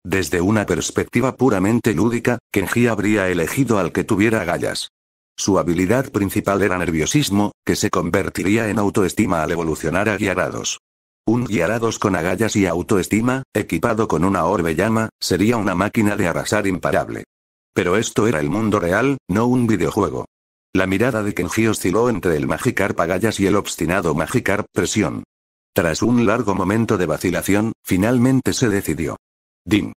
Desde una perspectiva puramente lúdica, Kenji habría elegido al que tuviera agallas. Su habilidad principal era nerviosismo, que se convertiría en autoestima al evolucionar a Gyarados. Un Gyarados con agallas y autoestima, equipado con una orbe llama, sería una máquina de arrasar imparable. Pero esto era el mundo real, no un videojuego. La mirada de Kenji osciló entre el Magikarp agallas y el obstinado Magikarp presión. Tras un largo momento de vacilación, finalmente se decidió. Din.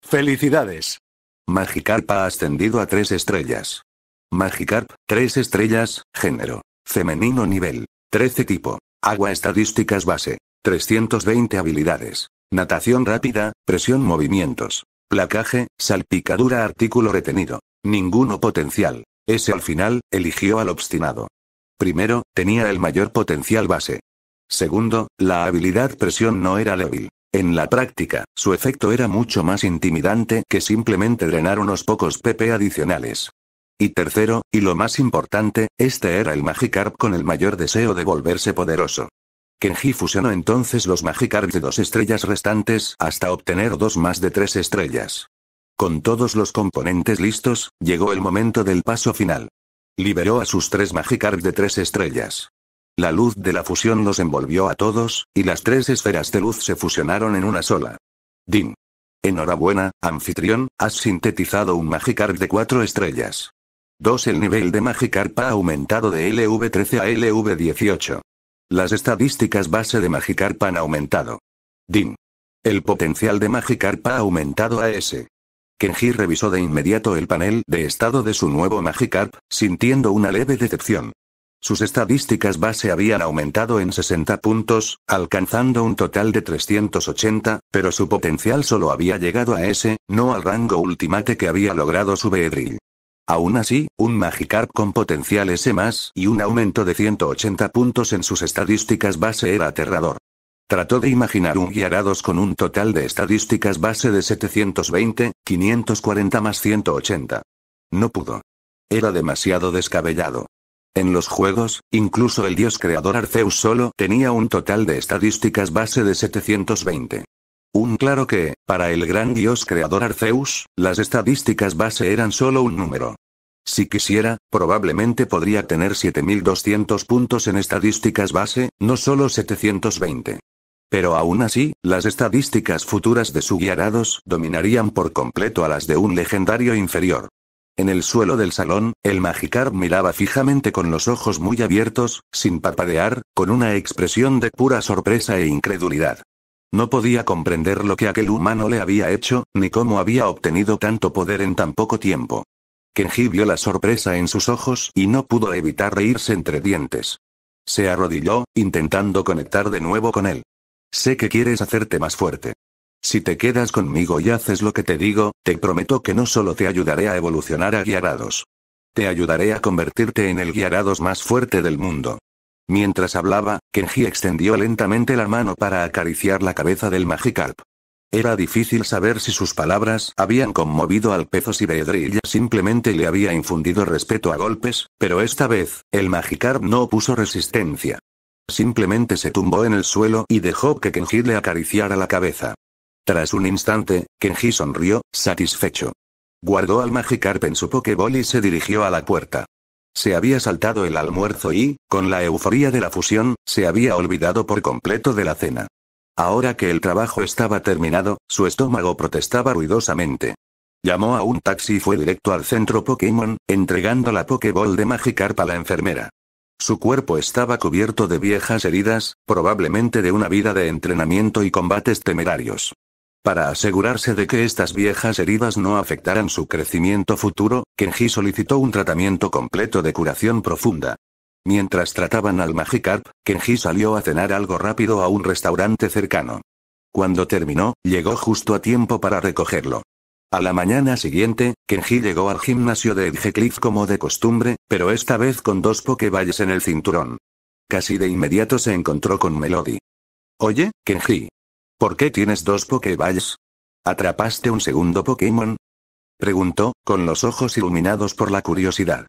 ¡Felicidades! Magikarp ha ascendido a 3 estrellas. Magikarp, 3 estrellas, género. Femenino nivel. 13 tipo. Agua estadísticas base. 320 habilidades. Natación rápida, presión movimientos. Placaje, salpicadura artículo retenido. Ninguno potencial. Ese al final, eligió al obstinado. Primero, tenía el mayor potencial base. Segundo, la habilidad presión no era débil. En la práctica, su efecto era mucho más intimidante que simplemente drenar unos pocos PP adicionales. Y tercero, y lo más importante, este era el Magikarp con el mayor deseo de volverse poderoso. Kenji fusionó entonces los Magikarp de 2 estrellas restantes hasta obtener 2 más de 3 estrellas. Con todos los componentes listos, llegó el momento del paso final. Liberó a sus 3 Magikarp de 3 estrellas. La luz de la fusión los envolvió a todos, y las 3 esferas de luz se fusionaron en una sola. Din. Enhorabuena, anfitrión, has sintetizado un Magikarp de 4 estrellas. 2. El nivel de Magikarp ha aumentado de LV13 a LV18. Las estadísticas base de Magikarp han aumentado. Din. El potencial de Magikarp ha aumentado a S. Kenji revisó de inmediato el panel de estado de su nuevo Magikarp, sintiendo una leve decepción. Sus estadísticas base habían aumentado en 60 puntos, alcanzando un total de 380, pero su potencial solo había llegado a S, no al rango ultimate que había logrado su Beedrill. Aún así, un Magikarp con potencial S+, y un aumento de 180 puntos en sus estadísticas base era aterrador. Trató de imaginar un Gyarados con un total de estadísticas base de 720, 540 más 180. No pudo. Era demasiado descabellado. En los juegos, incluso el dios creador Arceus solo tenía un total de estadísticas base de 720. Claro que, para el gran dios creador Arceus, las estadísticas base eran solo un número. Si quisiera, probablemente podría tener 7200 puntos en estadísticas base, no solo 720. Pero aún así, las estadísticas futuras de su Gyarados dominarían por completo a las de un legendario inferior. En el suelo del salón, el Magikarp miraba fijamente con los ojos muy abiertos, sin parpadear, con una expresión de pura sorpresa e incredulidad. No podía comprender lo que aquel humano le había hecho, ni cómo había obtenido tanto poder en tan poco tiempo. Kenji vio la sorpresa en sus ojos y no pudo evitar reírse entre dientes. Se arrodilló, intentando conectar de nuevo con él. Sé que quieres hacerte más fuerte. Si te quedas conmigo y haces lo que te digo, te prometo que no solo te ayudaré a evolucionar a Gyarados. Te ayudaré a convertirte en el Gyarados más fuerte del mundo. Mientras hablaba, Kenji extendió lentamente la mano para acariciar la cabeza del Magikarp. Era difícil saber si sus palabras habían conmovido al pez o si Beedrill simplemente le había infundido respeto a golpes, pero esta vez, el Magikarp no opuso resistencia. Simplemente se tumbó en el suelo y dejó que Kenji le acariciara la cabeza. Tras un instante, Kenji sonrió, satisfecho. Guardó al Magikarp en su Pokéball y se dirigió a la puerta. Se había saltado el almuerzo y, con la euforía de la fusión, se había olvidado por completo de la cena. Ahora que el trabajo estaba terminado, su estómago protestaba ruidosamente. Llamó a un taxi y fue directo al centro Pokémon, entregando la Pokéball de Magikarp a la enfermera. Su cuerpo estaba cubierto de viejas heridas, probablemente de una vida de entrenamiento y combates temerarios. Para asegurarse de que estas viejas heridas no afectaran su crecimiento futuro, Kenji solicitó un tratamiento completo de curación profunda. Mientras trataban al Magikarp, Kenji salió a cenar algo rápido a un restaurante cercano. Cuando terminó, llegó justo a tiempo para recogerlo. A la mañana siguiente, Kenji llegó al gimnasio de Edgecliff como de costumbre, pero esta vez con 2 Pokéballs en el cinturón. Casi de inmediato se encontró con Melody. Oye, Kenji. ¿Por qué tienes 2 Pokéballs? ¿Atrapaste un segundo Pokémon? Preguntó, con los ojos iluminados por la curiosidad.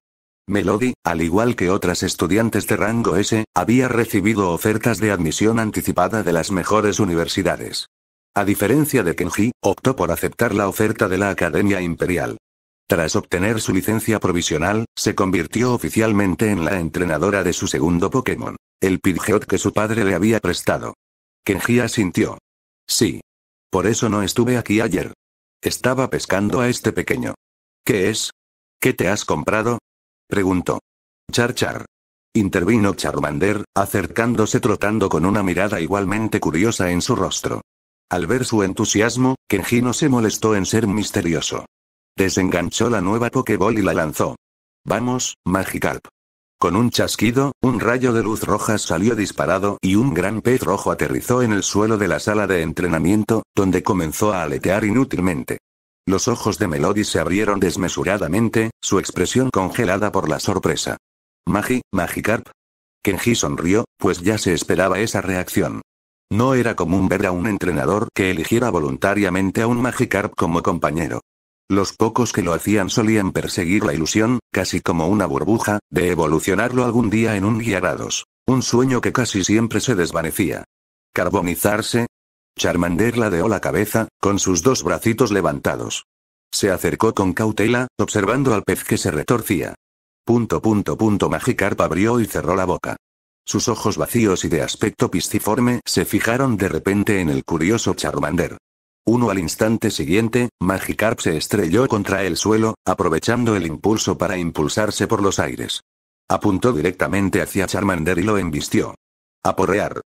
Melody, al igual que otras estudiantes de rango S, había recibido ofertas de admisión anticipada de las mejores universidades. A diferencia de Kenji, optó por aceptar la oferta de la Academia Imperial. Tras obtener su licencia provisional, se convirtió oficialmente en la entrenadora de su segundo Pokémon, el Pidgeot que su padre le había prestado. Kenji asintió. Sí. Por eso no estuve aquí ayer. Estaba pescando a este pequeño. ¿Qué es? ¿Qué te has comprado? Preguntó. Char Char. Intervino Charmander, acercándose trotando con una mirada igualmente curiosa en su rostro. Al ver su entusiasmo, Kenji no se molestó en ser misterioso. Desenganchó la nueva Pokéball y la lanzó. Vamos, Magikarp. Con un chasquido, un rayo de luz roja salió disparado y un gran pez rojo aterrizó en el suelo de la sala de entrenamiento, donde comenzó a aletear inútilmente. Los ojos de Melody se abrieron desmesuradamente, su expresión congelada por la sorpresa. Magikarp. Kenji sonrió, pues ya se esperaba esa reacción. No era común ver a un entrenador que eligiera voluntariamente a un Magikarp como compañero. Los pocos que lo hacían solían perseguir la ilusión, casi como una burbuja, de evolucionarlo algún día en un Gyarados. Un sueño que casi siempre se desvanecía. ¿Carbonizarse? Charmander ladeó la cabeza, con sus dos bracitos levantados. Se acercó con cautela, observando al pez que se retorcía. Magikarp abrió y cerró la boca. Sus ojos vacíos y de aspecto pisciforme se fijaron de repente en el curioso Charmander. Al instante siguiente, Magikarp se estrelló contra el suelo, aprovechando el impulso para impulsarse por los aires. Apuntó directamente hacia Charmander y lo embistió. Aporrear.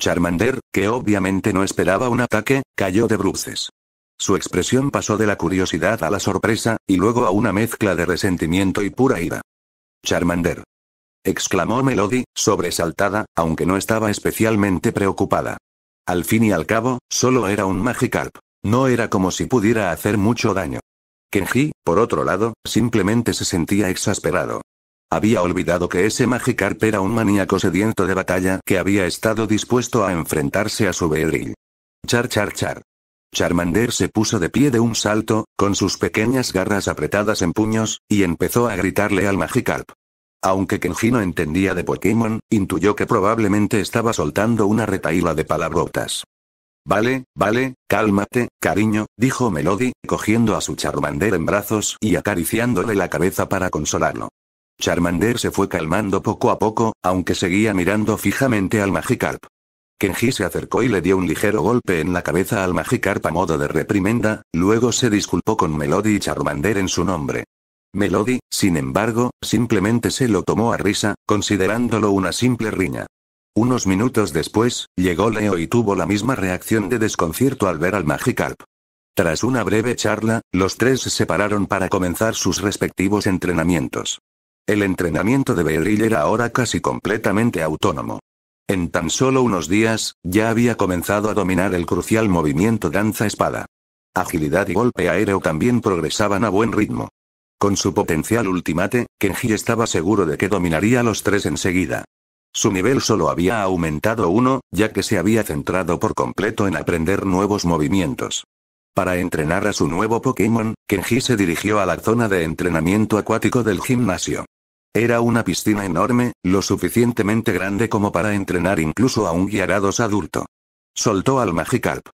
Charmander, que obviamente no esperaba un ataque, cayó de bruces. Su expresión pasó de la curiosidad a la sorpresa, y luego a una mezcla de resentimiento y pura ira. Charmander. Exclamó Melody, sobresaltada, aunque no estaba especialmente preocupada. Al fin y al cabo, solo era un Magikarp. No era como si pudiera hacer mucho daño. Kenji, por otro lado, simplemente se sentía exasperado. Había olvidado que ese Magikarp era un maníaco sediento de batalla que había estado dispuesto a enfrentarse a su Beedrill. Char Char Char. Charmander se puso de pie de un salto, con sus pequeñas garras apretadas en puños, y empezó a gritarle al Magikarp. Aunque Kenji no entendía de Pokémon, intuyó que probablemente estaba soltando una retahíla de palabrotas. Vale, cálmate, cariño, dijo Melody, cogiendo a su Charmander en brazos y acariciándole la cabeza para consolarlo. Charmander se fue calmando poco a poco, aunque seguía mirando fijamente al Magikarp. Kenji se acercó y le dio un ligero golpe en la cabeza al Magikarp a modo de reprimenda, luego se disculpó con Melody y Charmander en su nombre. Melody, sin embargo, simplemente se lo tomó a risa, considerándolo una simple riña. Unos minutos después, llegó Leo y tuvo la misma reacción de desconcierto al ver al Magikarp. Tras una breve charla, los tres se separaron para comenzar sus respectivos entrenamientos. El entrenamiento de Beedrill era ahora casi completamente autónomo. En tan solo unos días, ya había comenzado a dominar el crucial movimiento danza-espada. Agilidad y golpe aéreo también progresaban a buen ritmo. Con su potencial ultimate, Kenji estaba seguro de que dominaría los tres enseguida. Su nivel solo había aumentado uno, ya que se había centrado por completo en aprender nuevos movimientos. Para entrenar a su nuevo Pokémon, Kenji se dirigió a la zona de entrenamiento acuático del gimnasio. Era una piscina enorme, lo suficientemente grande como para entrenar incluso a un Gyarados adulto. Soltó al Magikarp.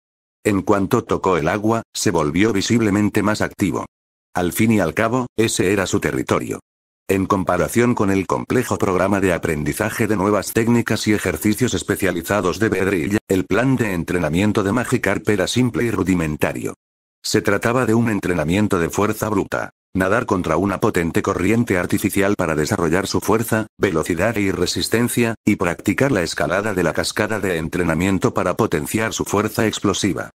En cuanto tocó el agua, se volvió visiblemente más activo. Al fin y al cabo, ese era su territorio. En comparación con el complejo programa de aprendizaje de nuevas técnicas y ejercicios especializados de Beedrill, el plan de entrenamiento de Magikarp era simple y rudimentario. Se trataba de un entrenamiento de fuerza bruta. Nadar contra una potente corriente artificial para desarrollar su fuerza, velocidad y resistencia, y practicar la escalada de la cascada de entrenamiento para potenciar su fuerza explosiva.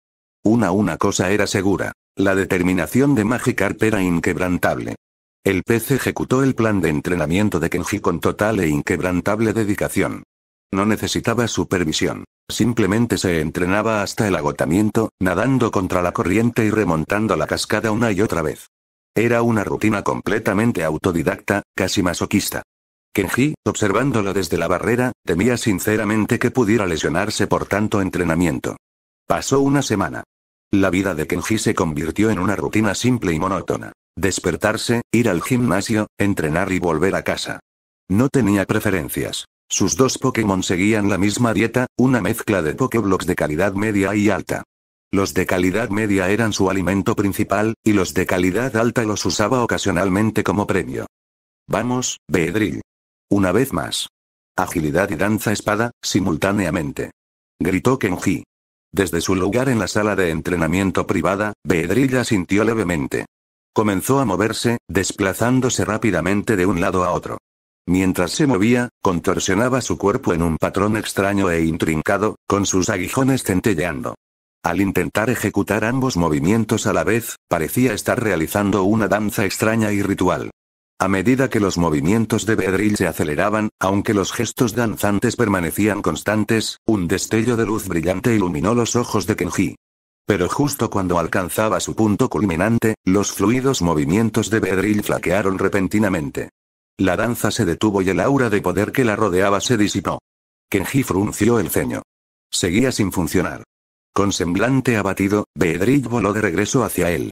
Una cosa era segura. La determinación de Magikarp era inquebrantable. El pez ejecutó el plan de entrenamiento de Kenji con total e inquebrantable dedicación. No necesitaba supervisión. Simplemente se entrenaba hasta el agotamiento, nadando contra la corriente y remontando la cascada una y otra vez. Era una rutina completamente autodidacta, casi masoquista. Kenji, observándolo desde la barrera, temía sinceramente que pudiera lesionarse por tanto entrenamiento. Pasó una semana. La vida de Kenji se convirtió en una rutina simple y monótona. Despertarse, ir al gimnasio, entrenar y volver a casa. No tenía preferencias. Sus dos Pokémon seguían la misma dieta, una mezcla de Pokéblocks de calidad media y alta. Los de calidad media eran su alimento principal, y los de calidad alta los usaba ocasionalmente como premio. Vamos, Beedrill. Una vez más. Agilidad y danza espada, simultáneamente. Gritó Kenji. Desde su lugar en la sala de entrenamiento privada, Beedrill asintió levemente. Comenzó a moverse, desplazándose rápidamente de un lado a otro. Mientras se movía, contorsionaba su cuerpo en un patrón extraño e intrincado, con sus aguijones centelleando. Al intentar ejecutar ambos movimientos a la vez, parecía estar realizando una danza extraña y ritual. A medida que los movimientos de Beedrill se aceleraban, aunque los gestos danzantes permanecían constantes, un destello de luz brillante iluminó los ojos de Kenji. Pero justo cuando alcanzaba su punto culminante, los fluidos movimientos de Beedrill flaquearon repentinamente. La danza se detuvo y el aura de poder que la rodeaba se disipó. Kenji frunció el ceño. Seguía sin funcionar. Con semblante abatido, Beedrill voló de regreso hacia él.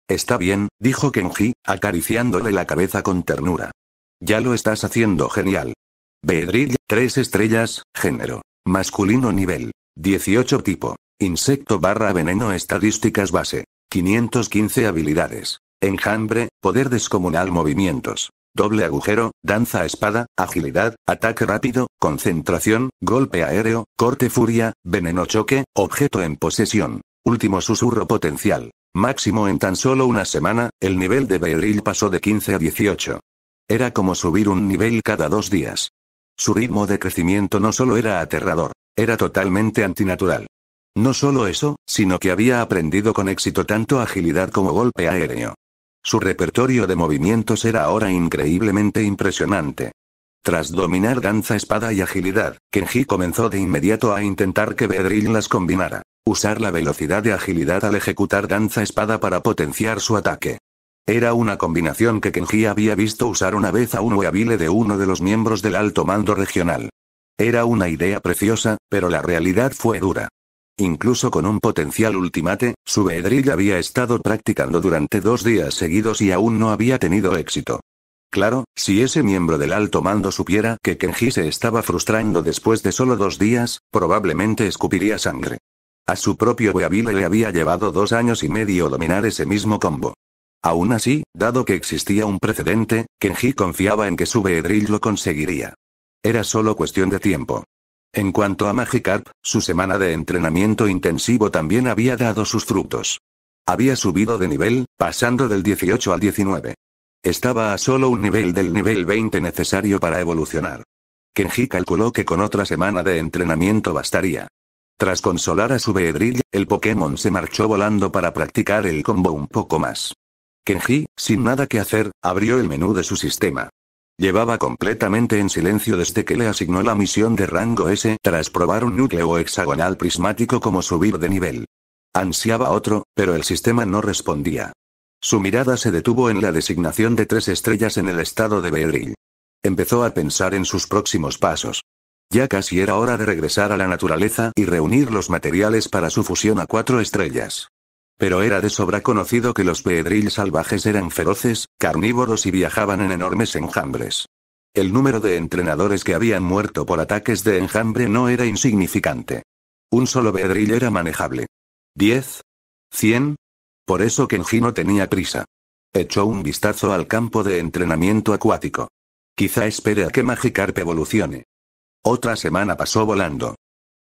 Está bien, dijo Kenji, acariciándole la cabeza con ternura. Ya lo estás haciendo genial. Beedrill, 3 estrellas, género. Masculino nivel. 18 tipo. Insecto / veneno estadísticas base. 515 habilidades. Enjambre, poder descomunal movimientos. Doble agujero, danza espada, agilidad, ataque rápido, concentración, golpe aéreo, corte furia, veneno choque, objeto en posesión. Último susurro potencial. Máximo en tan solo una semana, el nivel de Beedrill pasó de 15 a 18. Era como subir un nivel cada 2 días. Su ritmo de crecimiento no solo era aterrador, era totalmente antinatural. No solo eso, sino que había aprendido con éxito tanto agilidad como golpe aéreo. Su repertorio de movimientos era ahora increíblemente impresionante. Tras dominar danza espada y agilidad, Kenji comenzó de inmediato a intentar que Beedrill las combinara. Usar la velocidad de agilidad al ejecutar danza espada para potenciar su ataque. Era una combinación que Kenji había visto usar una vez a un Weavile de uno de los miembros del alto mando regional. Era una idea preciosa, pero la realidad fue dura. Incluso con un potencial ultimate, su Beedrill había estado practicando durante 2 días seguidos y aún no había tenido éxito. Claro, si ese miembro del alto mando supiera que Kenji se estaba frustrando después de solo 2 días, probablemente escupiría sangre. A su propio Weavile le había llevado 2 años y medio dominar ese mismo combo. Aún así, dado que existía un precedente, Kenji confiaba en que su Beedrill lo conseguiría. Era solo cuestión de tiempo. En cuanto a Magikarp, su semana de entrenamiento intensivo también había dado sus frutos. Había subido de nivel, pasando del 18 al 19. Estaba a solo un nivel del nivel 20 necesario para evolucionar. Kenji calculó que con otra semana de entrenamiento bastaría. Tras consolar a su Beedrill, el Pokémon se marchó volando para practicar el combo un poco más. Kenji, sin nada que hacer, abrió el menú de su sistema. Llevaba completamente en silencio desde que le asignó la misión de rango S tras probar un núcleo hexagonal prismático como subir de nivel. Ansiaba otro, pero el sistema no respondía. Su mirada se detuvo en la designación de 3 estrellas en el estado de Beedrill. Empezó a pensar en sus próximos pasos. Ya casi era hora de regresar a la naturaleza y reunir los materiales para su fusión a 4 estrellas. Pero era de sobra conocido que los Beedrill salvajes eran feroces, carnívoros y viajaban en enormes enjambres. El número de entrenadores que habían muerto por ataques de enjambre no era insignificante. Un solo Beedrill era manejable. ¿10? ¿100? Por eso Kenji no tenía prisa. Echó un vistazo al campo de entrenamiento acuático. Quizá espere a que Magikarp evolucione. Otra semana pasó volando.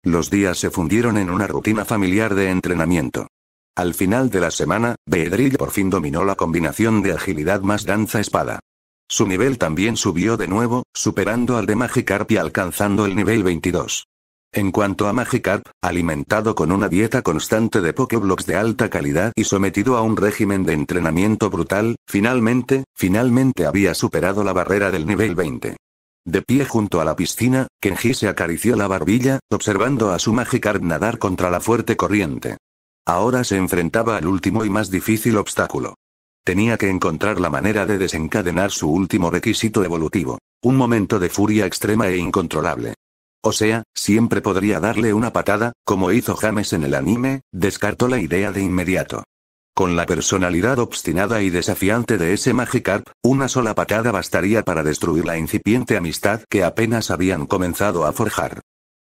Los días se fundieron en una rutina familiar de entrenamiento. Al final de la semana, Beedrill por fin dominó la combinación de agilidad más danza espada. Su nivel también subió de nuevo, superando al de Magikarp y alcanzando el nivel 22. En cuanto a Magikarp, alimentado con una dieta constante de Pokéblocks de alta calidad y sometido a un régimen de entrenamiento brutal, finalmente había superado la barrera del nivel 20. De pie junto a la piscina, Kenji se acarició la barbilla, observando a su Magikarp nadar contra la fuerte corriente. Ahora se enfrentaba al último y más difícil obstáculo. Tenía que encontrar la manera de desencadenar su último requisito evolutivo, un momento de furia extrema e incontrolable. O sea, siempre podría darle una patada, como hizo James en el anime, descartó la idea de inmediato. Con la personalidad obstinada y desafiante de ese Magikarp, una sola patada bastaría para destruir la incipiente amistad que apenas habían comenzado a forjar.